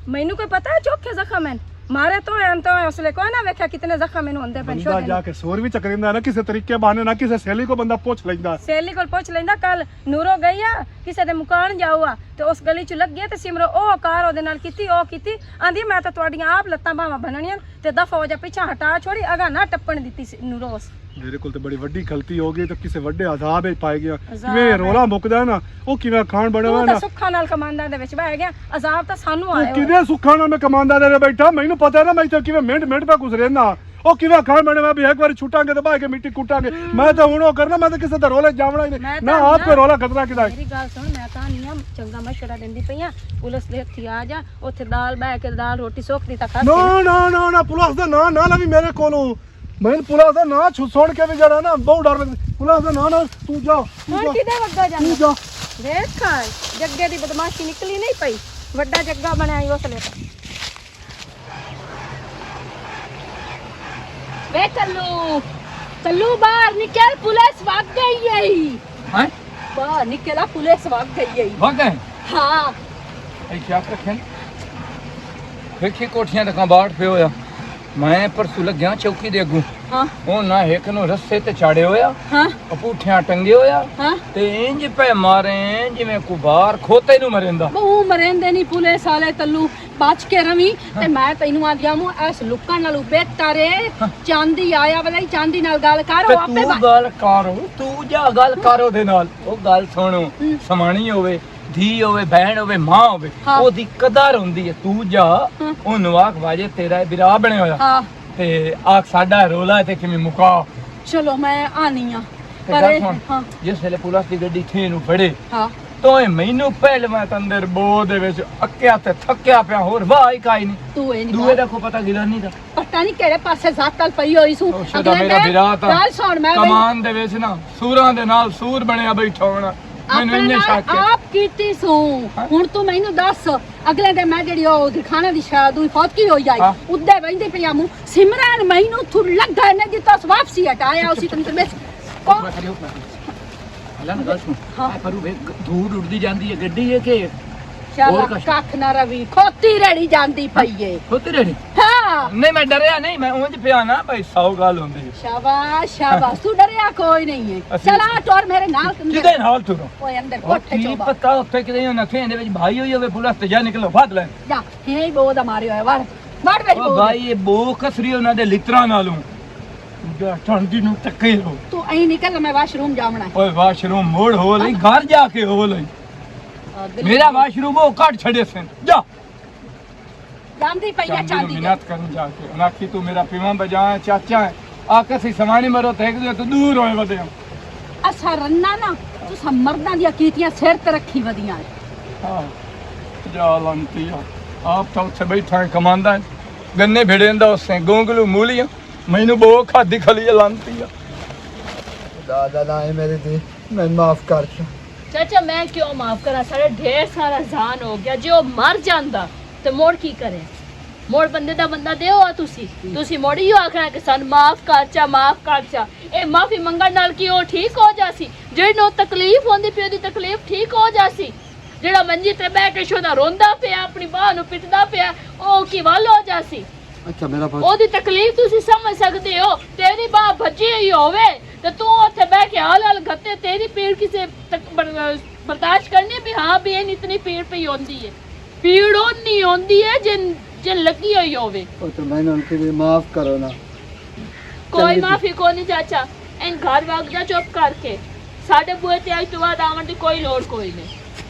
ਮੈਨੂੰ ਕੋਈ ਪਤਾ ਹੈ ਚੋਖੇ ਜ਼ਖਮ ਹਨ ਮਾਰੇ ਤੋਂ ਐਂ ਤਾਂ ਉਸਲੇ ਕੋਈ ਨਾ ਵੇਖਿਆ ਕਿਤਨੇ ਜ਼ਖਮ ਇਹਨੂੰ ਹੁੰਦੇ ਪੈਣ ਬੰਦਾ ਜਾ ਕੇ ਸੋਰ ਵੀ ਚੱਕਰਿੰਦਾ ਨਾ ਕਿਸੇ ਤਰੀਕੇ ਬਹਾਨੇ ਨਾ ਕਿਸੇ ਸਹੇਲੀ ਕੋ ਬੰਦਾ ਪੁੱਛ ਲੈਂਦਾ ਸਹੇਲੀ ਕੋਲ ਪੁੱਛ ਲੈਂਦਾ ਕੱਲ ਨੂਰੋ ਗਈ ਆ ਕਿਸੇ ਦੇ ਮੁਕਾਨ ਜਾਊਆ ਤੇ ਉਸ ਗਲੀ ਚ ਲੱਗੇ ਤੇ ਸਿਮਰੋ ਉਹ ਕਾਰ ਉਹਦੇ ਨਾਲ ਕੀਤੀ ਉਹ ਕੀਤੀ ਆਂਦੀ ਮੈਂ ਤਾਂ ਤੁਹਾਡੀਆਂ ਆਪ ਲੱਤਾਂ ਬਾਹਾਂ ਬਣਣੀਆਂ ਤੇ ਦਫਾ ਹੋ ਜਾ ਪਿੱਛਾ ਹਟਾ ਛੋੜੀ ਅਗਾ ਨਾ ਟੱਪਣ ਦਿੱਤੀ ਨੂਰੋ ਉਸ ਮੇਰੇ ਕੋਲ ਤੇ ਬੜੀ ਵੱਡੀ ਗਲਤੀ ਹੋ ਗਈ ਤੇ ਕਿਸੇ ਵੱਡੇ ਅਜ਼ਾਬ ਵਿੱਚ ਪਾਈ ਗਿਆ ਅਜ਼ਾਬ ਕਿਵੇਂ ਰੋਲਾ ਮੁੱਕਦਾ ਨਾ ਉਹ ਕਿਵੇਂ ਖਾਣ ਬਣੇ ਤੂੰ ਹੋਇਆ ਤਾਂ ਨਾ ਸੁੱਖਾਂ ਨਾਲ ਕਮਾਂਡਾਂ ਦੇ ਵਿੱਚ ਬਹਿ ਗਿਆ ਅਜ਼ਾਬ ਤਾਂ ਸਾਨੂੰ ਆਇਆ ਕਿਵੇਂ ਸੁੱਖਾਂ ਨਾਲ ਮੈਂ ਕਮਾਂਦਾ ਦੇ ਬੈਠਾ ਮੈਨੂੰ ਪਤਾ ਨਾ ਮੈਂ ਤਾਂ ਕਿਵੇਂ ਮਿੰਟ ਪਾ ਗੁਜ਼ਰੇ ਨਾ ਉਹ ਕਿਵੇਂ ਖਾਣ ਬਣੇ ਮੈਂ ਵੀ ਇੱਕ ਵਾਰੀ ਛੁੱਟਾਂਗੇ ਤੇ ਬਾਹਰ ਕੇ ਮਿੱਟੀ ਕੁੱਟਾਂਗੇ ਮੈਂ ਤਾਂ ਹੁਣ ਉਹ ਕਰਨਾ ਮੈਂ ਤਾਂ ਕਿਸੇ ਦਾ ਰੋਲੇ ਜਾਵਣਾ ਹੀ ਨਹੀਂ ਨਾ ਆਪ ਕੋਈ ਰੋਲਾ ਖਤਰਾ ਕਿਦਾ ਮੇਰੀ ਗੱਲ ਸੁਣ ਮੈਂ ਤਾਂ ਨਹੀਂ ਆ ਚੰਗਾ ਮਸ਼ਵਰਾ ਦਿੰਦੀ ਪਈਆਂ ਪੁਲਿਸ ਦੇ ਹੱਥੀ ਆ ਜਾ ਉੱਥੇ ਦਾਲ ਬਹਿ ਕੇ ਦਾਲ ਰੋਟੀ ਸੁੱਕਦੀ ਤਾਂ ਖਾ ਨਾ ਪੁਲਿਸ ਦਾ ਨਾਂ ਨਾ ਲਵੀ ਮੇਰੇ ਕੋਲੋਂ ਮੈਨੂੰ ਪੁਲਿਸ ਦਾ ਨਾਂ ਸੁਣ ਕੇ ਵੀ ਜਰਾ ਨਾ ਬਹੁਤ ਡਰ ਲੱਗਦਾ ਪੁਲਿਸ ਦਾ ਨਾਂ ਨਾ ਤੂੰ ਜਾ ਹੁਣ ਕਿਹਦੇ ਵੱਗਾ ਤੂੰ ਜਾਂਦਾ ਜਾ ਦੇਖ ਜੱਗੇ ਦੀ ਬਦਮਾਸ਼ੀ ਨਿਕਲੀ ਨਹੀਂ ਪਈ ਵੱਡਾ ਜੱਗਾ ਬਣਿਆ ਈ ਉਸਲੇ ਤਾਂ ਵੇ ਕੱਲੂ ਬਾਹਰ ਨਿਕਲ ਪੁਲਿਸ ਵਗ ਗਈ ਹੈ हैं ਬਾਹਰ ਨਿਕਲਾ ਪੁਲਿਸ ਵਗ ਗਈ ਹੈ भाग गए ਹਾਂ ਇਹ क्या रखें ਵੇਖੀ ਕੋਠੀਆਂ ਦਾ ਕੰਬਾੜ ਪਿਆ ਹੋਇਆ ਮੈਂ ਪਰਸੂ ਲੱਗਿਆ ਚੌਕੀ ਦੇ ਅੱਗੋਂ ਹਾਂ ਉਹ ਨਾ ਇੱਕ ਨੂੰ ਰੱਸੇ ਤੇ ਚਾੜੇ ਹੋਇਆ ਹਾਂ ਅਪੂਠਿਆਂ ਟੰਗੇ ਹੋਇਆ ਹਾਂ ਤੇ ਇੰਜ ਪੈ ਮਾਰੇ ਜਿਵੇਂ ਕੁਬਾਰ ਖੋਤੇ ਨੂੰ ਮਰਿੰਦਾ ਬਹੁ ਮਰਿੰਦੇ ਨਹੀਂ ਪੁਲਿਸ ਵਾਲੇ ਤੱਲੂ ਬਚ ਕੇ ਰਵੀ ਤੇ ਮੈਂ ਤੈਨੂੰ ਆਂਦਿਆ ਮੂੰ ਐਸ ਲੁੱਕਾਂ ਨਾਲ ਬੇਟਾ ਰੇ ਚਾਂਦੀ ਆਇਆ ਵਲਾ ਚਾਂਦੀ ਨਾਲ ਗੱਲ ਕਰ ਤੇ ਉਹ ਆਪੇ ਤੂੰ ਗੱਲ ਕਰ ਤੂੰ ਜਾ ਗੱਲ ਕਰ ਉਹਦੇ ਨਾਲ ਉਹ ਗੱਲ ਸੁਣ ਸਮਾਣੀ ਹੋਵੇ ਧੀ ਹੋਵੇ ਭੈਣ ਹੋਵੇ ਮਾਂ ਹੋਵੇ ਹਾਂ। ਉਹਦੀ ਕਦਰ ਹੁੰਦੀ ਹੈ ਤੂੰ ਜਾ ਉਹਨੂੰ ਆਖ ਵਾਜੇ ਤੇਰਾ ਵਿਰਾਹ ਬਣਿਆ ਹੋਇਆ ਹਾਂ ਤੇ ਆਖ ਸਾਡਾ ਰੋਲਾ ਤੇ ਕਿਵੇਂ ਮੁਕਾ ਚਲੋ ਮੈਂ ਆਨੀ ਆ ਤੇ ਪਰ ਗੱਲ ਇਹ- ਸੁਣ ਹਾਂ ਜਿਸ ਵੇਲੇ ਪੁਲਿਸ ਦੀ ਗੱਡੀ ਥੇ ਨੂੰ ਫੜੇ ਹਾਂ ਤੋਏ ਮੈਨੂੰ ਪਹਿਲ ਮੈਂ ਤਾਂ ਅੰਦਰ ਬੋ ਦੇ ਵਿੱਚ ਅੱਕਿਆ ਤੇ ਥੱਕਿਆ ਪਿਆ ਹੋਰ ਵਾਹ ਹੀ ਕਾਈ ਨਹੀਂ ਤੂੰ ਇਹ ਦੂਏ ਨਹੀਂ ਦਾ ਕੋ ਪਤਾ ਗਿਲਾਨੀ ਦਾ ਪਤਾ ਨਹੀਂ ਕਿਹੜੇ ਪਾਸੇ ਜ਼ਾਕਲ ਪਈ ਹੋਈ ਸੂ ਉਹ ਸ਼ਦਾ ਮੇਰਾ ਵਿਰਾਹ ਤਾਂ ਗੱਲ ਸੁਣ ਮੈਂ ਕਮਾਨ ਦੇ ਵਿੱਚ ਨਾ ਸੂਰਾਂ ਦੇ ਨਾਲ ਸੂਰ ਬਣਿਆ ਬੈਠਾ ਹੋਣਾ ਮੈਨੂੰ ਆਪਣੇ ਇੰਨੇ ਨਾਲ ਸ਼ੱਕ ਹੈ ਆਪ ਕੀਤੀ ਸੂ ਹੁਣ ਤੂੰ ਮੈਨੂੰ ਦੱਸ ਅਗਲੇ ਦਿਨ ਮੈਂ ਜਿਹੜੀ ਉਹ ਦਿਖਾਣਾ ਦੀ ਸ਼ਾਇਦ ਹੋਈ ਫੌਤ ਕੀ ਹੋਈ ਆਈ ਹਾਂ। ਉੱਦੇ ਵੰਦੇ ਪਿਆ ਮੂੰ ਸਿਮਰਨ ਮੈਨੂੰ ਥੁਰ ਲੱਗਾ ਨੇ ਜਿੱਤਾ ਵਾਪਸੀ ਹਟਾਇਆ ਉਸੇ ਤੰਤਰ ਵਿੱਚ ਗੱਲ ਸੁਣ ਹਾਂ। ਪਰੂ ਵੇ ਧੂੜ ਉੜਦੀ ਜਾਂਦੀ ਹੈ ਗੱਡੀ ਹੈ ਕਿ ਚੱਲ ਹੋਰ ਕੁਛ? ਕੱਖ ਨਾ ਰਵੀ ਖੋਤੀ ਰੜੀ ਜਾਂਦੀ ਪਈ ਏ ਹੋਤੇ ਰਹਿਣੀ ਹਾਂ ਨਹੀਂ ਮੈਂ ਡਰਿਆ ਨਹੀਂ ਮੈਂ ਉਂਝ ਪਿਆ ਨਾ ਭਾਈ 100 ਗੱਲ ਹੁੰਦੀ ਹੈ ਸ਼ਾਬਾਸ਼ ਸ਼ਾਬਾਸ਼ ਤੂੰ ਡਰਿਆ ਕੋਈ ਨਹੀਂ ਹੈ ਅਸੀਂ- ਚਲਾ ਟੋਰ ਮੇਰੇ ਨਾਲ ਕਿਹਦੇ ਨਾਲ ਤੁਰੋ ਓਏ ਅੰਦਰ ਉਹ ਕੋਠੇ ਕੀ ਚੋਬਾ ਪਤਾ ਉੱਥੇ ਕਿਤੇ ਉਹ ਨਖੇ ਦੇ ਵਿੱਚ ਭਾਈ ਹੋਈ ਹੋਵੇ ਪੁਲਿਸ ਤੇ ਜਾ ਨਿਕਲੋ ਫੜ ਲੈ ਜਾ ਹੇ ਬੋਦਾ ਮਾਰਿਓ ਹੈ ਵੜ ਵੜ ਵੇ ਉਹ ਭਾਈ ਇਹ ਬੋ ਕਸਰੀ ਉਹਨਾਂ ਦੇ ਲਿਤਰਾਂ ਨਾਲੋਂ ਜਾ ਠੰਡੀ ਨੂੰ ਟੱਕੇ ਲੋ ਤੂੰ ਐਂ ਨਿਕਲ ਮੈਂ ਵਾਸ਼ਰੂਮ ਜਾਵਣਾ ਹੈ ਓਏ ਵਾਸ਼ਰੂਮ ਮੋੜ ਹੋ ਲਈ ਘਰ ਜਾ ਕੇ ਹੋ ਲਈ ਮੇਰਾ ਵਾਸ਼ਰੂਮ ਉਹ ਕੱਢ ਛੜੇ ਸਨ ਜਾ ਜਾਂਦੀ ਪਈ ਆ ਚਾਂਦੀ ਦੇ। मिन्नत करने जाके अनाखी तू मेरा पीवा बजाए चाचा है आके सी समानी मरो देख दे तू दूर होए वदे ਅਸਾਂ ਰੰਨਾ ਨਾ ਤੂੰ ਮਰਦਾਂ ਦੀਆਂ ਕੀਤੀਆਂ ਸਿਰ ਤੇ ਰੱਖੀ ਵਧੀਆਂ हां जा लंतिया आप तो ਉੱਥੇ ਬੈਠਾ ਹੈ ਕਮਾਂਦਾ ਹੈ ਗੰਨੇ ਭੇੜੇਂਦਾ ਉਸੇ ਗੋਂਗਲੂ ਮੂਲੀਆਂ ਮੈਨੂੰ ਬੋ ਖਾਦੀ ਖਲੀ ਲੰਤੀਆ दादा ना है मेरे दी मैं माफ कर ਚਾਚਾ ਮੈਂ ਕਿਉਂ ਮਾਫ ਕਰਾਂ ਸਾਡੇ ਢੇਰ ਸਾਰਾ ਜਾਨ ਹੋ ਗਿਆ ਜੇ ਉਹ ਮਰ ਜਾਂਦਾ ਤੇ ਮੋੜ ਕੀ ਕਰੇ ਮੋੜ ਬੰਦੇ ਦਾ ਬੰਦਾ ਦਿਓ ਆ ਤੁਸੀਂ ਮੋੜੀ ਆਖਣਾ ਕਿ ਸਾਨੂੰ ਮਾਫ ਕਰ ਚਾ ਇਹ ਮਾਫੀ ਮੰਗਣ ਨਾਲ ਕੀ ਉਹ ਠੀਕ ਹੋ ਜਾਸੀ ਜਿਹੜੀ ਨੂੰ ਤਕਲੀਫ ਹੁੰਦੀ ਪਈ ਉਹਦੀ ਤਕਲੀਫ ਠੀਕ ਹੋ ਜਾਸੀ ਜਿਹੜਾ ਮੰਜੀ ਤੇ ਬਹਿ ਕੇ ਸ਼ੋਦਾ ਰੋਂਦਾ ਪਿਆ ਆਪਣੀ ਬਾਹ ਨੂੰ ਪਿੱਟਦਾ ਪਿਆ ਉਹ ਕੀ ਵੱਲ ਹੋ ਜਾਸੀ अच्छा मेरा ਉਹਦੀ ਤਕਲੀਫ ਤੁਸੀਂ ਸਮਝ ਸਕਦੇ ਹੋ ਤੇਰੀ ਬਾਹ ਭੱਜੀ ਹੋਈ ਹੋਵੇ ਤੇ ਤੂੰ ਉੱਥੇ ਬਹਿ ਕੇ ਹਾਲ ਗੱਤੇ ਤੇਰੀ ਪੀੜ ਕਿਸੇ ਤੱਕ ਬਰਦਾਸ਼ਤ ਕਰਨੀ ਵੀ ਹਾਂ ਵੀ ਇਹ ਇਤਨੀ ਪੀੜ ਪਈ ਹੁੰਦੀ ਹੈ ਪੀੜ ਉਹ ਨਹੀਂ ਹੁੰਦੀ ਹੈ ਜੇ ਲੱਗੀ ਹੋਈ ਹੋਵੇ तो मैंने उनके लिए माफ करो ना ਕੋਈ ਮਾਫੀ ਕੋ ਨਹੀਂ ਚਾਚਾ ਐਨ ਘਰ ਵਗ ਜਾ ਚੁੱਪ ਕਰਕੇ ਸਾਡੇ ਬੂਹੇ ਤੇ ਅੱਜ ਤੋਂ ਬਾਅਦ ਆਉਣ ਦੀ ਕੋਈ ਲੋੜ ਕੋਈ ਨਹੀਂ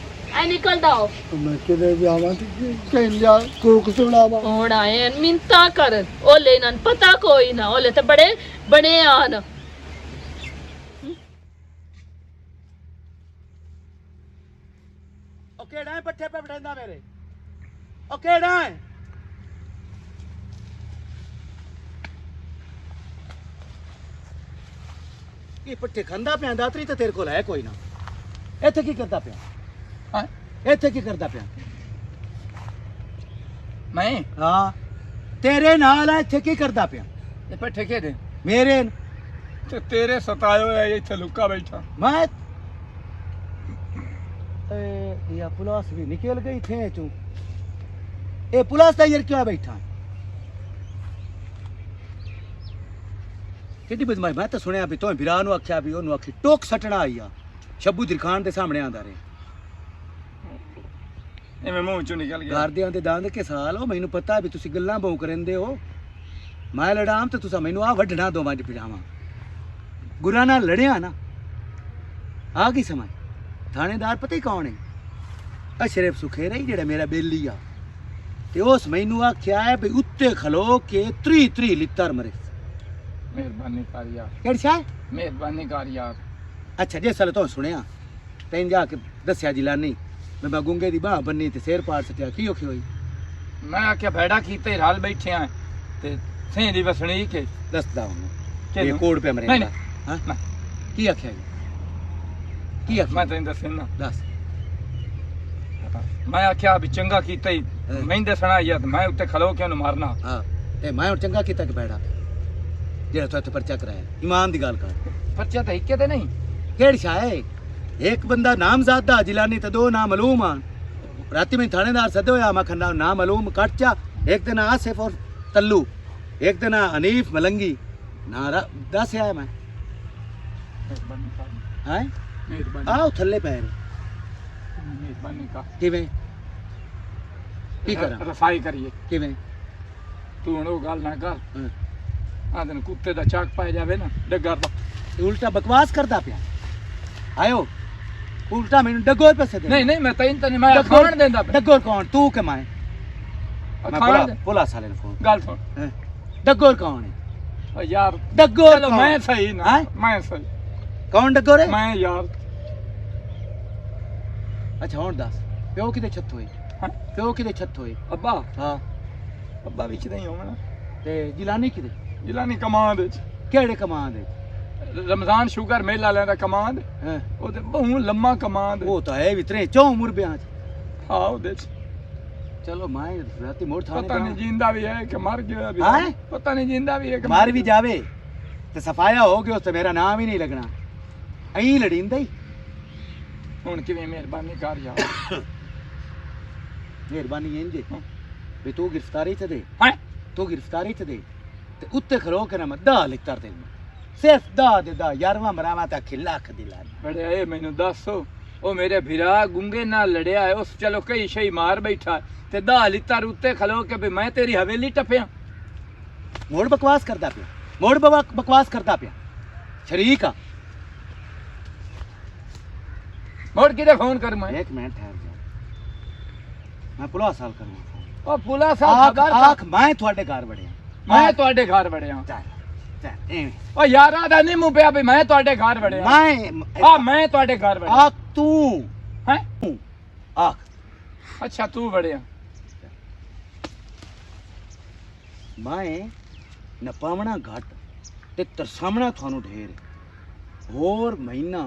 ਐ ਨਿਕਲਦਾ ਹੋ तो मैं किधर जावा कहीं जा कोक सुनावा ਹੁਣ ਆਏ ਮਿੰਤਾ ਕਰਨ ਉਹ ਲੈਣਨ ਪਤਾ ਕੋਈ ਨਾ ਉਹਲੇ ਤੇ ਬੜੇ ਬਣੇ ਆਨ ओ केड़ा है पट्ठे पे बैठा मेरे ओ केड़ा है ये पट्ठे खंदा पे दातरी तो तेरे को है कोई ना इथे की करता पे हां इथे की करता पे मैं हां ਤੇਰੇ ਨਾਲ ਆ ਇੱਥੇ ਕੀ ਕਰਦਾ ਪਿਆ ਇਹ ਪੇ ਠੇਕੇ ਦੇ ਮੇਰੇ ਤੇ ਤੇਰੇ ਸਤਾਏ ਹੋਏ ਇੱਥੇ ਲੁੱਕਾ ਬੈਠਾ ਮੈਂ ਇਹ ਪੁਲਿਸ ਵੀ ਨਿਕਲ ਗਈ ਥੇ ਤੂੰ ਇਹ ਪੁਲਿਸ ਦਾ ਯਾਰ ਕਿਉਂ ਬੈਠਾ ਕਿੱਡੀ ਬਦਮਾਸ਼ ਮੈਂ ਤਾਂ ਸੁਣਿਆ ਵੀ ਤੂੰ ਵੀਰਾਂ ਨੂੰ ਆਖਿਆ ਵੀ ਉਹਨੂੰ ਆਖੀ ਟੋਕ ਸੱਟਣਾ ਆਈ ਆ ਸ਼ੱਬੂ ਦਿਰਖਾਨ ਦੇ ਸਾਹਮਣੇ ਆਂਦਾ ਰਹੇ ਐਵੇਂ ਮੂੰਹ ਚੋਂ ਨਿਕਲ ਗਿਆ ਘਰਦਿਆਂ ਦੇ ਦੰਦ ਕੇ ਸਾਲ ਉਹ ਮੈਨੂੰ ਪਤਾ ਵੀ ਤੁਸੀਂ ਗੱਲਾਂ ਬਹੁ ਕਰੰਦੇ ਹੋ ਮੈਂ ਲੜਾਮ ਤੇ ਤੁਸੀਂ ਮੈਨੂੰ ਆ ਵੱਢਣਾ ਦੋਵਾਂ ਚ ਪਜਾਵਾਂ ਗੁਰਾਂ ਨਾਲ ਲੜਿਆ ਨਾ ਆ ਕੀ ਸਮਝ ਥਾਣੇਦਾਰ ਪਤਾ ਹੀ ਕੌਣ ਹੈ ਅਸ਼ਰਫ ਸੁਖੇਰਾ ਹੀ ਜਿਹੜਾ ਮੇਰਾ ਬੇਲੀ ਆ ਤੇ ਉਸ ਮੈਨੂੰ ਆਖਿਆ ਹੈ ਵੀ ਉੱਤੇ ਖਲੋ ਕੇ 3 ਲਿੱਤਰ ਮਰੇ ਮਿਹਰਬਾਨੀ ਕਰ ਯਾਰ ਕਿਹੜੀ ਸ਼ਾਹ ਮਿਹਰਬਾਨੀ ਕਰ ਯਾਰ ਅੱਛਾ ਜੇ ਸਲ ਤੋਂ ਸੁਣਿਆ ਤੈਨੂੰ ਜਾ ਕੇ ਦੱਸਿਆ ਜਿਲਾਨੀ ਮੈਂ ਗੁੰਗੇ ਦੀ ਬਾਹ ਬੰਨੀ ਤੇ ਸਿਰ ਪਾੜ ਸਟਿਆ ਕੀ ਔਖੀ ਹੋਈ ਮੈਂ ਆਖਿਆ ਭੈੜਾ ਕੀਤੇ ਰਲ ਬੈਠੇ ਆ ਤੇ ਸੇ ਦੀ ਵਸਣੀ ਕੇ ਦੱਸਦਾ ਉਹਨੂੰ ਕਿਹਨੂੰ? ਇਹ ਕੋੜ ਪੇ ਮਰੇ ਨਹੀਂ, ਹਾਂ ਨਹੀਂ। ਕੀ ਆਖਿਆ ਜੀ ਕੀ ਆਖਿਆ ਮੈਂ ਤੈਨੂੰ ਦੱਸਣਾ ਦੱਸ ਮੈਂ ਆਖਿਆ ਵੀ ਚੰਗਾ ਕੀਤਾ ਹੀ ਹਾਂ। ਮੈਂ ਦੱਸਣਾ ਯਾਰ ਮੈਂ ਉੱਤੇ ਖਲੋ ਕੇ ਉਹਨੂੰ ਮਾਰਨਾ ਹਾਂ ਤੇ ਮੈਂ ਹੁਣ ਚੰਗਾ ਕੀਤਾ ਕਿ ਬੈਠਾ ਜਿਹੜਾ ਤੂੰ ਇੱਥੇ ਪਰਚਾ ਕਰਾਇਆ ਇਮਾਨ ਦੀ ਗੱਲ ਕਰ ਪਰਚਾ ਤਾਂ ਇੱਕੇ ਤੇ ਨਹੀਂ ਕਿਹੜੀ ਸ਼ਾਹ ਹੈ ਇੱਕ ਬੰਦਾ ਨਾਮਜ਼ਾਦਾ ਜਿਲਾਨੀ ਤੇ ਦੋ ਨਾਮ ਮਾਲੂਮ ਆ ਰਾਤੀ ਮੈਂ ਥਾਣੇਦਾਰ ਸੱਦੇ ਹੋਇਆ ਮੈਂ ਖੰਨਾ ਨਾਮ ਮਾਲੂਮ ਕੱਟਚਾ ਇੱਕ ਦਿਨ ਆਸਿਫ ਔਰ ਤੱਲੂ ਇੱਕ ਦਿਨ ਹਨੀਫ ਮਲੰਗੀ ਨਾ ਦੱਸ ਆਇਆ ਮੈਂ ਮਿਹਰਬਾਨੀ ਕਰ ਹੈ ਮਿਹਰਬਾਨੀ ਆਹ ਥੱਲੇ ਪੈ ਰਹੇ ਮਿਹਰਬਾਨੀ ਕਰ ਕਿਵੇਂ ਕੀ ਕਰਾਂ ਰਫਾਈ ਕਰੀਏ ਕਿਵੇਂ ਤੂੰ ਹੁਣ ਉਹ ਗੱਲ ਨਾ ਕਰ ਹਾਂ। ਆ ਦਿਨ ਕੁੱਤੇ ਦਾ ਚੱਕ ਪਾਇਆ ਜਾਵੇ ਨਾ ਡੱਗਰ ਦਾ ਇਹ ਉਲਟਾ ਬਕਵਾਸ ਕਰਦਾ ਪਿਆ ਆਇਓ ਉਲਟਾ ਮੈਨੂੰ ਡੱਗੋਰ ਪੈਸੇ ਦੇ ਨਹੀਂ ਮੈਂ ਤੈਨੂੰ ਤਾਂ ਨਹੀਂ ਮੈਂ ਖਾਣ ਦਿੰਦਾ ਪਿਆ। ਡੱਗੋਰ ਕੌਣ ਤੂੰ ਕਿ ਮੈਂ ਖਾਣ ਦੇ। ਪੁਲਿਸ ਵਾਲੇ ਨੂੰ ਫੋਨ ਗੱਲ ਸੁਣ ਹੈਂ? ਡੱਗੋਰ ਕੌਣ ਹੈ ਓ ਯਾਰ ਡੱਗੋਰ ਚਲੋ ਕੌਣ? ਮੈਂ ਸਹੀ ਨਾ ਹੈਂ? ਮੈਂ ਸਹੀ ਕੌਣ ਡੱਗੋਰ ਹੈ ਮੈਂ ਯਾਰ ਅੱਛਾ ਹੁਣ ਦੱਸ ਪਿਓ ਕਿਤੇ ਛੱਤ ਹੋਏ ਹੈਂ? ਪਿਓ ਕਿਤੇ ਛੱਤ ਹੋਏ ਅੱਬਾ ਹਾਂ ਅੱਬਾ ਵਿੱਚ ਨਹੀਂ ਹੋਣਾ ਤੇ ਜਿਲਾਨੀ ਕਿਤੇ ਜਿਲਾਨੀ ਕਮਾਂਡ ਵਿੱਚ ਕਿਹੜੇ ਕਮਾਂ ਦੇ ਰਮਜ਼ਾਨ ਸ਼ੂਗਰ ਮੇਲ ਵਾਲਿਆਂ ਦਾ ਕਮਾਂਡ ਹੈਂ? ਉਹ ਤੇ ਬਹੁਤ ਲੰਮਾ ਕਮਾਂਡ ਉਹ ਤਾਂ ਹੈ ਵਿਤਰੇ ਚੌ ਮੁਰਬਿਆਂ ਚ ਹਾਂ ਉਹਦੇ ਚ ਚਲੋ ਮੈਂ ਰਾਤੀ ਮੋੜ ਥਾਣੇ ਪਤਾ ਨਹੀਂ ਜਿੰਦਾ ਵੀ ਹੈ ਕਿ ਮਰ ਗਿਆ ਵੀ ਹੈਂ? ਪਤਾ ਨਹੀਂ ਜਿੰਦਾ ਵੀ ਹੈ ਕਿ ਮਾਰ ਵੀ ਜਾਵੇ ਤੇ ਸਫਾਇਆ ਹੋ ਗਿਆ ਉਸ ਤੇ ਮੇਰਾ ਨਾਮ ਹੀ ਨਹੀਂ ਲੱਗਣਾ ਐਂ ਲੜਿੰਦਾ ਹੀ ਹੁਣ ਕਿਵੇਂ ਮਿਹਰਬਾਨੀ ਕਰ ਯਾਰ ਮਿਹਰਬਾਨੀ ਇੰਜ ਵੀ ਤੂੰ ਗ੍ਰਿਫਤਾਰੀ ਚ ਦੇ ਹੈਂ ਤੂੰ ਗ੍ਰਿਫਤਾਰੀ ਚ ਦੇ ਤੇ ਉੱਤੇ ਖਲੋ ਕੇ ਨਾ ਮੈਂ 10 ਲਿੱਤਰ ਦੇ ਸਿਰਫ 10 ਦੇ 10 11ਵਾਂ ਮਰਾਵਾ ਤਾਂ ਲੱਖ ਦੀ ਲਾ ਬੜੇ ਇਹ ਮੈਨੂੰ ਦੱਸ ਉਹ ਮੇਰੇ ਭਰਾ ਗੁੰਗੇ ਨਾਲ ਲੜਿਆ ਹੈ ਉਸ ਚਲੋ ਕਈ ਸ਼ਈ ਮਾਰ ਬੈਠਾ ਤੇ 10 ਲਿੱਤਰ ਉੱਤੇ ਖਲੋ ਕੇ ਵੀ ਮੈਂ ਤੇਰੀ ਹਵੇਲੀ ਟੱਪਿਆ ਮੋੜ ਬਕਵਾਸ ਕਰਦਾ ਪਿਆ ਮੋੜ ਬਕਵਾਸ ਕਰਦਾ ਪਿਆ ਸ਼ਰੀਕ ਆ ਮੋੜ ਕਿਤੇ ਫੋਨ ਕਰ ਮੈਂ ਇੱਕ ਮਿੰਟ ਠਹਿਰ ਜਾ ਮੈਂ ਪੁਲਿਸ ਹਾਲ ਕਰੂੰਗਾ ਉਹ ਪੁਲਾ ਸਾਹਿਬ ਆਖ ਮੈਂ ਤੁਹਾਡੇ ਘਰ ਵੜਿਆ ਮੈਂ ਤੁਹਾਡੇ ਘਰ ਵੜਿਆ ਚੱਲ ਚੱਲ ਐਵੇਂ ਉਹ ਯਾਰਾਂ ਦਾ ਨਹੀਂ ਮੂੰਹ ਪਿਆ ਵੀ ਮੈਂ ਤੁਹਾਡੇ ਘਰ ਵੜਿਆ ਮੈਂ ਤੁਹਾਡੇ ਘਰ ਵੜਿਆ ਆਖ ਤੂੰ ਹੈ ਆਖ ਅੱਛਾ ਤੂੰ ਵੜਿਆ ਮੈਂ ਨਪਾਵਣਾ ਘੱਟ ਤੇ ਤਰਸਾਮਣਾ ਤੁਹਾਨੂੰ ਢੇਰ ਹੋਰ ਮਹੀਨਾ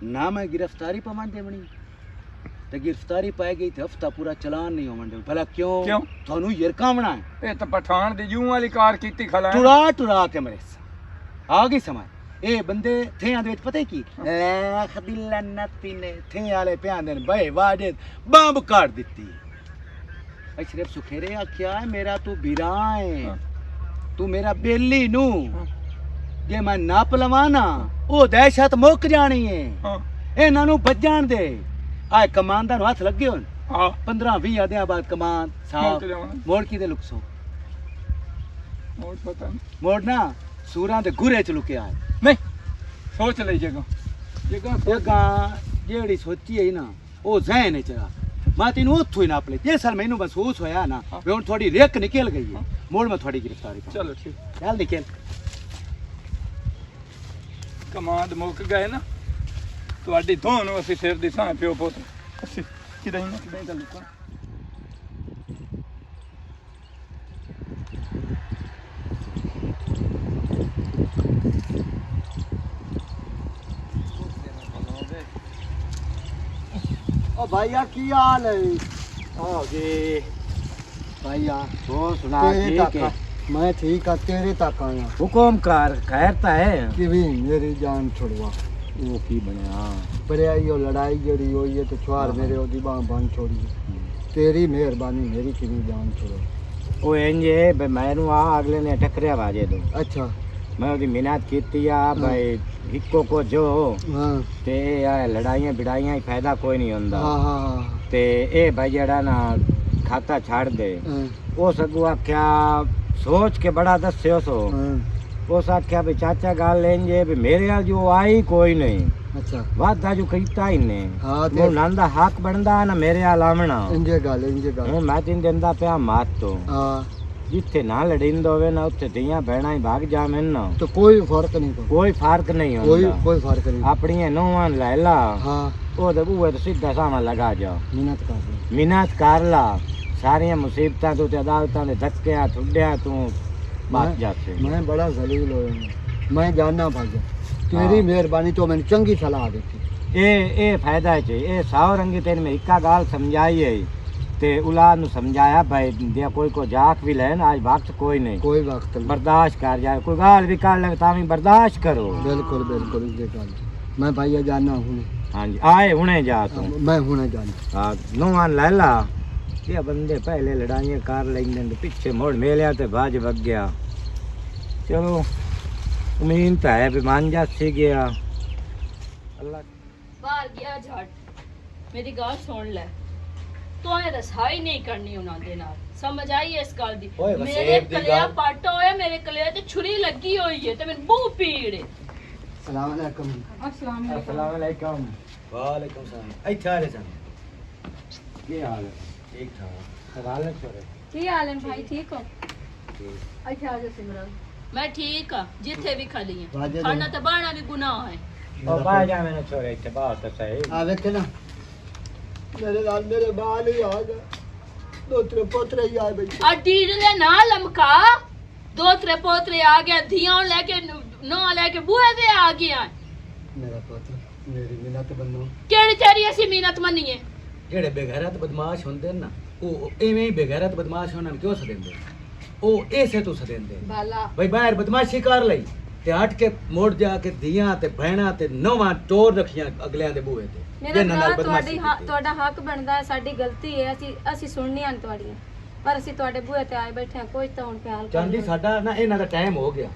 ਨਾ ਮੈਂ ਗ੍ਰਿਫਤਾਰੀ ਪਵਾਂ ਦੇਵਣੀ ਤੇ ਗ੍ਰਿਫਤਾਰੀ ਪਾਈ ਗਈ ਤੇ ਹਫਤਾ ਪੂਰਾ ਚਲਾਨ ਨਹੀਂ ਹੋਵਣ ਦੇ ਭਲਾ ਕਿਉਂ ਤੁਹਾਨੂੰ ਯਰਕਾਵਣਾ ਹੈ ਇਹ ਤਾਂ ਪਠਾਨ ਦੀ ਜੂੰ ਵਾਲੀ ਕਾਰ ਕੀਤੀ ਖਲਾ ਟੁਰਾ ਕੇ ਮਰੇ ਆ ਗਈ ਸਮਝ ਇਹ ਬੰਦੇ ਥਿਆਂ ਦੇ ਵਿੱਚ ਪਤਾ ਕੀ ਲੱਖ ਦੀ ਲਨਤੀ ਨੇ ਥਿਆਂ ਵਾਲੇ ਪਿਆਂਦੇ ਨੇ ਬਏ ਵਾਜੇ ਬੰਬ ਕੱਢ ਦਿੱਤੀ ਅਸ਼ਰਫ ਸੁਖੇਰੇ ਆਖਿਆ ਮੇਰਾ ਤੂੰ ਵੀਰਾ ਹੈ ਤੂੰ ਮੇਰਾ ਬੇਲੀ ਨੂੰ ਜੇ ਮੈਂ ਨੱਪ ਲਵਾਂ ਨਾ ਉਹ ਦਹਿਸ਼ਤ ਮੁੱਕ ਜਾਣੀ ਹੈ ਇਹਨਾਂ ਨੂੰ ਵੱਜਣ ਦੇ ਆ ਕਮਾਂਦਾਰ ਨੂੰ ਹੱਥ ਲੱਗੇ ਹੋਣ 15-20 ਆਦਿਆਂ ਬਾਅਦ ਕਮਾਨ ਸਾਹਿਬ ਮੋੜ ਕਿਤੇ ਲੁਕਸੋ ਮੋੜ ਪਤਾ ਨਹੀਂ ਮੋੜ ਨਾ ਸੂਰਾਂ ਦੇ ਗੁਰੇ ਚ ਲੁਕਿਆ ਹੈ ਨਹੀਂ ਸੋਚ ਲਈ ਜਗ੍ਹਾ ਜਿਹੜੀ ਸੋਚੀ ਹੈ ਨਾ ਉਹ ਜ਼ਹਿਨ ਚ ਆ ਮੈਂ ਤੈਨੂੰ ਉੱਥੋਂ ਹੀ ਨਾਪ ਲਈ ਜੇ ਸਾਲ ਮੈਨੂੰ ਮਹਿਸੂਸ ਹੋਇਆ ਨਾ ਵੀ ਹੁਣ ਤੁਹਾਡੀ ਰੇਕ ਨਿਕਲ ਗਈ ਹੈ ਮੋੜ ਮੈਂ ਤੁਹਾਡੀ ਗ੍ਰਿਫਤਾਰੀ ਕਰਾਂ ਚਲੋ ਠੀਕ ਚੱਲ ਨਿਕਲ ਕਮਾਂਡ ਮੁੱਕ ਗਏ ਨਾ ਤੁਹਾਡੀ ਦੋਨੋਂ ਅਸੀਂ ਸਿਰ ਦੀ ਸਾਂ ਪਿਓ ਪੁੱਤ ਅਸੀਂ ਕਿਦਾਂ ਹੀ ਗੱਲ ਲੁਕਾ ओ भैया की हाल है ਆ ਗਏ भाई आ तो सुना तेरे ठीक तक है मैं ठीक है तेरे तक आया हुकुम कर खैरता है कि भी मेरी जान छुड़वा वो की बनया पर यो लड़ाई जड़ी हुई है तो छुआर मेरे ओदी बांह बन छोड़ी तेरी मेहरबानी मेरी की भी जान छुड़ो वो इंजे बे मैनू आ अगले ने टकरिया बाजे दो अच्छा मैं ओदी मिन्नत कीती आ भाई हिक्को को जो हाँ ते आ लड़ाइयां बिड़ाइयां फायदा कोई नहीं होंदा हाँ हाँ ते ए भाई जड़ा ना खाता छाड़ दे हाँ वो सगू आख्या सोच के बड़ा दस्यो सो वो आख्या भी चाचा गाल लेंगे भी मेरे आ जो आई कोई नहीं अच्छा वादा जो कीता ही ने हाँ वो नंदा हक बनदा ना मेरे आ लावना इंजे गल हूं मैं तीन दिंदा पिया मात तो हाँ जिथे ना लड़िंद होवे ना उत्थे धियां भैणा ही भाग जावे ना तो कोई फर्क नहीं तो कोई फर्क नहीं कोई होंदा कोई फर्क नहीं अपनी नौवां लैला हाँ ओ ते बूहे तो सीधा सामा लगा जाओ मिन्नत कर दे मिन्नत कर ला सारियां मुसीबतां तू ते अदालतां दे धक्के ठुड्डिया तू बच जासे मैं बड़ा जलील होया मैं जानना भाई तेरी मेहरबानी तो मैंने चंगी सलाह दी ए फायदा है ए साव रंगी तेन में इक्का गाल समझाई है ते औलाद नु समझाया भाई दिया कोई को जाक भी लेन आज वक्त कोई नहीं कोई वक्त नहीं बर्दाश्त कर जाए कोई गाल भी कर लगे तामी बर्दाश्त करो बिल्कुल बिल्कुल ये गल मैं भाई जानना हूँ हाँ जी आए हुने जा तू मैं हूँ जानना हाँ नौवान लैला ये बंदे पहले लड़ाइयाँ कर लेंगे तो पीछे मोड़ मेलिया ते बाज बग गया चलो उम्मीद तो है भी मान जा सी गया अल्लाह बाहर गया झट मेरी गल सुन ले तो ये रसाई नहीं करनी उन्हां दे नाल समझ आई है इस गल दी ओए मेरे वसेब दी कलिया गल। पट होया मेरे कलिया ते छुरी लगी हुई है ते मेरे मुंह पीड़ है सलाम अलैकुम अस्सलाम अस्सलाम वालेकुम वालेकुम सलाम इथे आ रे सन की हाल है ठीक ठाक सवाल है छोरे की हाल है भाई ठीक हो अच्छा आ जा सिमरन मैं ठीक हां जिथे भी खली है बाजे दो। खाना तो बाना भी गुनाह है ओ बा जा मैंने छोरे इथे बात तो सही आ देखे ना मेरे लाल मेरे बाल ही आ गए दो तेरे पोतरे ही आए बेटे आ डीड ले ना लमका दो त्रे पोतरे आ गया धियां लेके नौ लेके बुए दे आ गया मेरा पोता मेरी मिन्नत बनो केड़ी तेरी ऐसी मिन्नत मन्नी है ਜਿਹੜੇ ਬੇਗੈਰਤ ਬਦਮਾਸ਼ ਹੁੰਦੇ ਨੇ ਨਾ ਉਹ ਐਵੇਂ ਹੀ ਬੇਗੈਰਤ ਬਦਮਾਸ਼ ਉਹਨਾਂ ਨੂੰ ਕਿਉਂ ਸਦਿੰਦੇ ਉਹ ਇਸੇ ਤੋਂ ਸਦਿੰਦੇ बाला ਬਈ ਬਾਹਰ ਬਦਮਾਸ਼ੀ ਕਰ ਲਈ ਤੇ ਹਟ ਕੇ ਮੋੜ ਜਾ ਕੇ ਧੀਆਂ ਤੇ ਭੈਣਾਂ ਤੇ ਨੌਵਾਂ ਟੋਰ ਰੱਖੀਆਂ ਅਗਲਿਆਂ ਦੇ ਬੂਹੇ ਤੇ ਮੇਰਾ ਜਿਹਨਾਂ ਨਾਲ ਭਰਾ ਬਦਮਾਸ਼ੀ ਤੁਹਾਡੀ ਕੀਤੀ। ਤੁਹਾਡਾ ਹੱਕ ਬਣਦਾ ਹੈ ਸਾਡੀ ਗਲਤੀ ਹੈ ਅਸੀਂ ਸੁਣਨੀਆਂ ਨੇ ਤੁਹਾਡੀਆਂ ਪਰ ਅਸੀਂ ਤੁਹਾਡੇ ਬੂਹੇ ਤੇ ਆਏ ਬੈਠੇ ਹਾਂ ਕੋਈ ਤਾਂ ਹੁਣ ਪਿਆਲ ਚਾਂਦੀ ਸਾਡਾ ਨਾ ਇਹਨਾਂ ਦਾ ਟਾਈਮ ਹੋ ਗਿਆ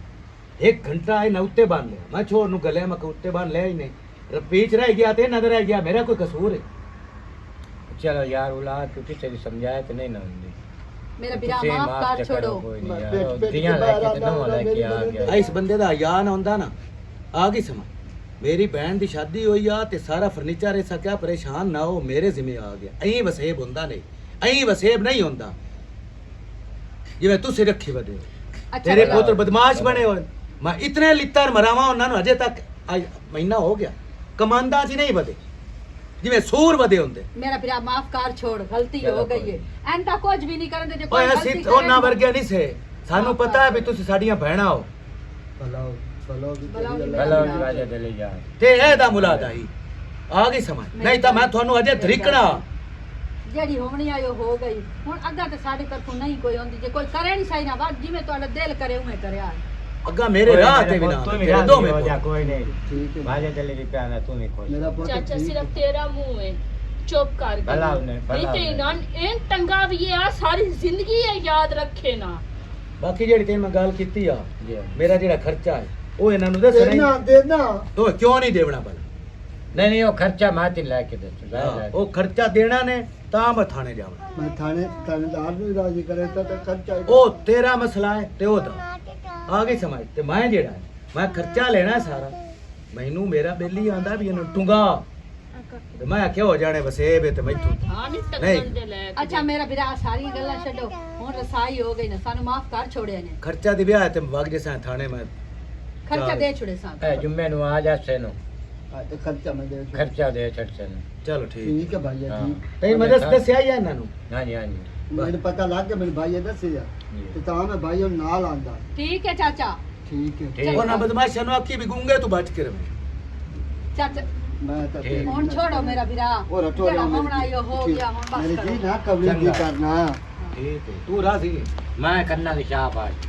1 ਘੰਟਾ ਇਹਨਾਂ ਉੱਤੇ ਬੰਨ ਲਿਆ ਮੈਂ ਛੋੜ ਨੂੰ ਗਲਿਆ ਮੈਂ ਕਿ ਉੱਤੇ ਬੰਨ ਲਿਆ ਹੀ ਨਹੀਂ ਰਪੀਚ ਰਹਿ ਗਿਆ ਤੇ ਇਹਨਾਂ ਦਾ ਰਹਿ ਗਿਆ ਮੇਰਾ ਕੋਈ ਕਸੂਰ ਹੈ चलो यार औलाद तू किसे भी समझाए तो नहीं ना होंदी मेरा बिरा माफ कर छोड़ो कोई नहीं पेट- यार पेट दियां के लेके बाहर ते नौ आना लेके आ मेरी गया ਇਸ ਬੰਦੇ ਦਾ ਹਯਾ ਨਾ ਹੁੰਦਾ ਨਾ ਆ ਗਈ ਸਮਝ ਮੇਰੀ ਭੈਣ ਦੀ ਸ਼ਾਦੀ ਹੋਈ ਆ ਤੇ ਸਾਰਾ ਫਰਨੀਚਰ ਇਹ ਸਕਿਆ ਪਰੇਸ਼ਾਨ ਨਾ ਹੋ ਮੇਰੇ ਜ਼ਿੰਮੇ ਆ ਗਿਆ ਐਂ ਵਸੇਬ ਹੁੰਦਾ ਨਹੀਂ ਐਂ ਵਸੇਬ ਨਹੀਂ ਹੁੰਦਾ ਜਿਵੇਂ ਤੁਸੀਂ ਰੱਖੀ ਵਦੇ अच्छा ਤੇਰੇ भला। ਪੁੱਤਰ ਬਦਮਾਸ਼ ਬਣੇ ਹੋਏ ਮੈਂ ਇਤਨੇ ਲਿੱਤਰ ਮਰਾਵਾਂ ਉਹਨਾਂ ਨੂੰ ਅਜੇ ਤੱਕ ਅੱਜ ਮਹੀਨਾ ਹੋ ਗਿਆ ਕਮਾਂਦਾ ਜੀ ਨਹੀਂ ਵਦੇ ਜਿਵੇਂ ਸੂਰ ਵਦੇ ਹੁੰਦੇ मेरा बिरा माफ कर छोड़ गलती चलो हो गई है एंटा कुछ भी नहीं करन दे ਓਏ ਅਸੀਂ ਉਹਨਾਂ ਵਰਗੇ ਨਹੀਂ ਸੇ ਸਾਨੂੰ ਪਤਾ ਹੈ ਵੀ ਤੁਸੀਂ ਸਾਡੀਆਂ ਭੈਣਾਂ ਹੋ भला भला भी भला तेरी भी अल्लाह हेलो जी वाजा चले जा ਤੇ ਇਹਦਾ ਮੁਲਾਦ ਆਈ ਆ ਗਈ ਸਮਝ ਨਹੀਂ ਤਾਂ ਮੈਂ ਤੁਹਾਨੂੰ ਅਜੇ ਧਰਿਕਣਾ ਜਿਹੜੀ ਹੋਣੀ ਆਇਓ ਹੋ ਗਈ ਹੁਣ ਅੱਗਾ ਤੇ ਸਾਡੇ ਤਰਫੋਂ ਨਹੀਂ ਕੋਈ ਹੁੰਦੀ ਜੇ ਕੋਈ ਕਰੇ ਨਹੀਂ ਸਹੀ ਨਾ ਬਾਤ ਜਿਵੇਂ ਤੁਹਾਡਾ ਦਿਲ ਕਰੇ ਉਵੇਂ ਕਰਿਆ ਅੱਗਾ ਮੇਰੇ ਰਾਹ ਤੇ ਵੀ ਨਾ तू ਤੇਰੇ ਦੋਵੇਂ हो जा ਪੁੱਤ। कोई नहीं ठीक है वाजा चले भी प्याना तू नहीं कोई मेरा पोता चाचा ठीक है। सिर्फ तेरा मुंह है चुप कर भला उन्हें, भला नहीं तो उन्हें। इन्हां इन टंगा भी ये आ सारी जिंदगी ये याद रखे ना ਬਾਕੀ ਜਿਹੜੀ ਤੇ ਮੈਂ ਗੱਲ ਕੀਤੀ ਆ जी ਮੇਰਾ ਜਿਹੜਾ ਖਰਚਾ ਹੈ ਉਹ ਇਹਨਾਂ ਨੂੰ ਦੱਸਣਾ देना ਹੀ देना ਤੋ ਕਿਉਂ ਨਹੀਂ ਦੇਵਣਾ ਭਲਾ नहीं नहीं वो खर्चा माती लेके दे तू ले ले ਉਹ ਖਰਚਾ ਦੇਣਾ ਨੇ ਤਾਂ ਮੈਂ ਥਾਣੇ ਜਾਵਣਾ मैं थानेदार भी राजी करे तो खर्चा ਉਹ ਤੇਰਾ ਮਸਲਾ ਹੈ ਤੇ ਉਹਦਾ ਆ ਗਈ ਸਮਝ ਤੇ ਮੈਂ ਜਿਹੜਾ ਹੈ, ਮੈਂ ਖਰਚਾ ਲੈਣਾ ਹੈ ਸਾਰਾ ਮੈਨੂੰ ਮੇਰਾ ਬੇਲੀ ਆਂਦਾ ਵੀ ਇਹਨੂੰ ਟੁੰਗਾ ਤੇ ਮੈਂ ਆਖਿਆ ਹੋ ਜਾਣੇ ਵਸੇਬ ਹੈ ਤੇ ਮੈਥੋਂ हाँ नहीं नहीं। टक्कर दे ले ਅੱਛਾ ਮੇਰਾ ਬਿਰਾ ਸਾਰੀ ਗੱਲਾਂ ਛੱਡੋ ਹੁਣ ਰਸਾਈ ਹੋ ਗਈ ਨਾ ਸਾਨੂੰ ਮਾਫ ਕਰ ਛੋੜਿਆ ਨੇ ਖਰਚਾ ਦੀ ਵਿਆਹ ਹੈ ਤੇ ਵਗ ਜੇ ਸਾਂ ਥਾਣੇ ਮੈਂ ਖਰਚਾ ਦੇ ਛੋੜੇ ਸਾਂ ए जुम्मे नु आ जा सेनो खर्चा मैं दे खर्चा दे छट सेनो ਚਲੋ ਠੀਕ ठीक है भाई हाँ। ठीक ਤੇ ਮੈਂ ਦੱਸਿਆ ਹੀ ਆ ਇਹਨਾਂ ਨੂੰ हां जी हां जी मेरे पता लग गया मेरे भाई दसे तो ता मैं भाई और नाल आंदा ਠੀਕ ਹੈ ਚਾਚਾ ठीक है ठीक ਉਹਨਾਂ ਬਦਮਾਸ਼ਾਂ ਨੂੰ ਆਖੀ ਵੀ ਗੁੰਗੇ ਤੂੰ ਬਚ ਕੇ ਰਵੇਂ ਚਾਚਾ मैं तो ठीक। ਹੁਣ ਛੋੜੋ ਮੇਰਾ ਬਿਰਾ और हटो ਜਿਹੜਾ ਹੋਣਾ ਆਇਓ ਹੋ ਗਿਆ ਹੁਣ मेरी ਬਸ जी ਕਰੋ ना कबली की चंगा। करना ठीक है तू राजी है मैं करना की शाबाश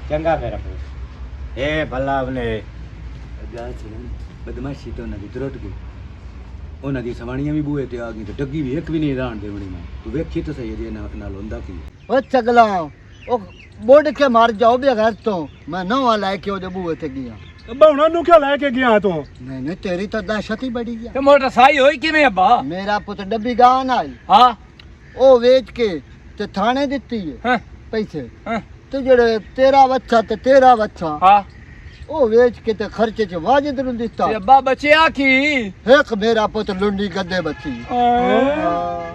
चंगा मेरा पुत ए भला बने ਗੱਲ ਸੁਣ ਬਦਮਾਸ਼ੀ ਤੋਂ ਉਹਨਾਂ ਦੀ ਤਰਟ ਗਈ ਉਹਨਾਂ ਦੀ ਸਵਾਣੀਆਂ ਵੀ ਬੂਹੇ ਤੇ ਆ ਗਈ ਤੇ ਡੱਗੀ ਵੀ ਇੱਕ ਵੀ ਨਹੀਂ ਰਾਣ ਦੇਵਣੀ ਮੈਂ ਤੂੰ ਵੇਖੀ ਤਾਂ ਸਹੀ ਇਹਦੇ ਨਾਲ ਹੁੰਦਾ ਕੀ ਓ ਚਗਲਾ ਉਹ ਬੋੜ ਕੇ ਮਰ ਜਾਓ ਬਗੈਰ ਤੋਂ ਮੈਂ ਨਵਾਂ ਲੈ ਕੇ ਉਹਦੇ ਬੂਹੇ ਤੇ ਗਿਆ ਬਾਉਣਾ ਨੂੰ ਕਿਉਂ ਲੈ ਕੇ ਗਿਆ ਤੂੰ ਨਹੀਂ ਨਹੀਂ ਤੇਰੀ ਤਾਂ ਦਹਿਸ਼ਤ ਹੀ ਬੜੀ ਆ ਤੇ ਮੋਟਰ ਸਾਈ ਹੋਈ ਕਿਵੇਂ ਅੱਬਾ ਮੇਰਾ ਪੁੱਤ ਡੱਬੀ ਗਾਂ ਨਾਲ ਹਾਂ ਉਹ ਵੇਚ ਕੇ ਤੇ ਥਾਣੇ ਦਿੱਤੀ ਹੈ ਹਾਂ ਪੈਸੇ ਹਾਂ ਤੇ ਜਿਹੜੇ ਤੇਰਾ ਵੱਛਾ ਤੇ ਤੇਰਾ ਵੱਛਾ ਹਾਂ ਉਹ ਵੇਚ ਕੇ ਤੇ ਖਰਚੇ ਚ ਵਾਜਦ ਨੂੰ ਦਿੱਤਾ ਤੇ ਅੱਬਾ ਬਚਿਆ ਕੀ ਇੱਕ ਮੇਰਾ ਪੁੱਤ ਲੁੰਡੀ ਗੱਦੇ ਬੱਚੀ ਹਾਂ।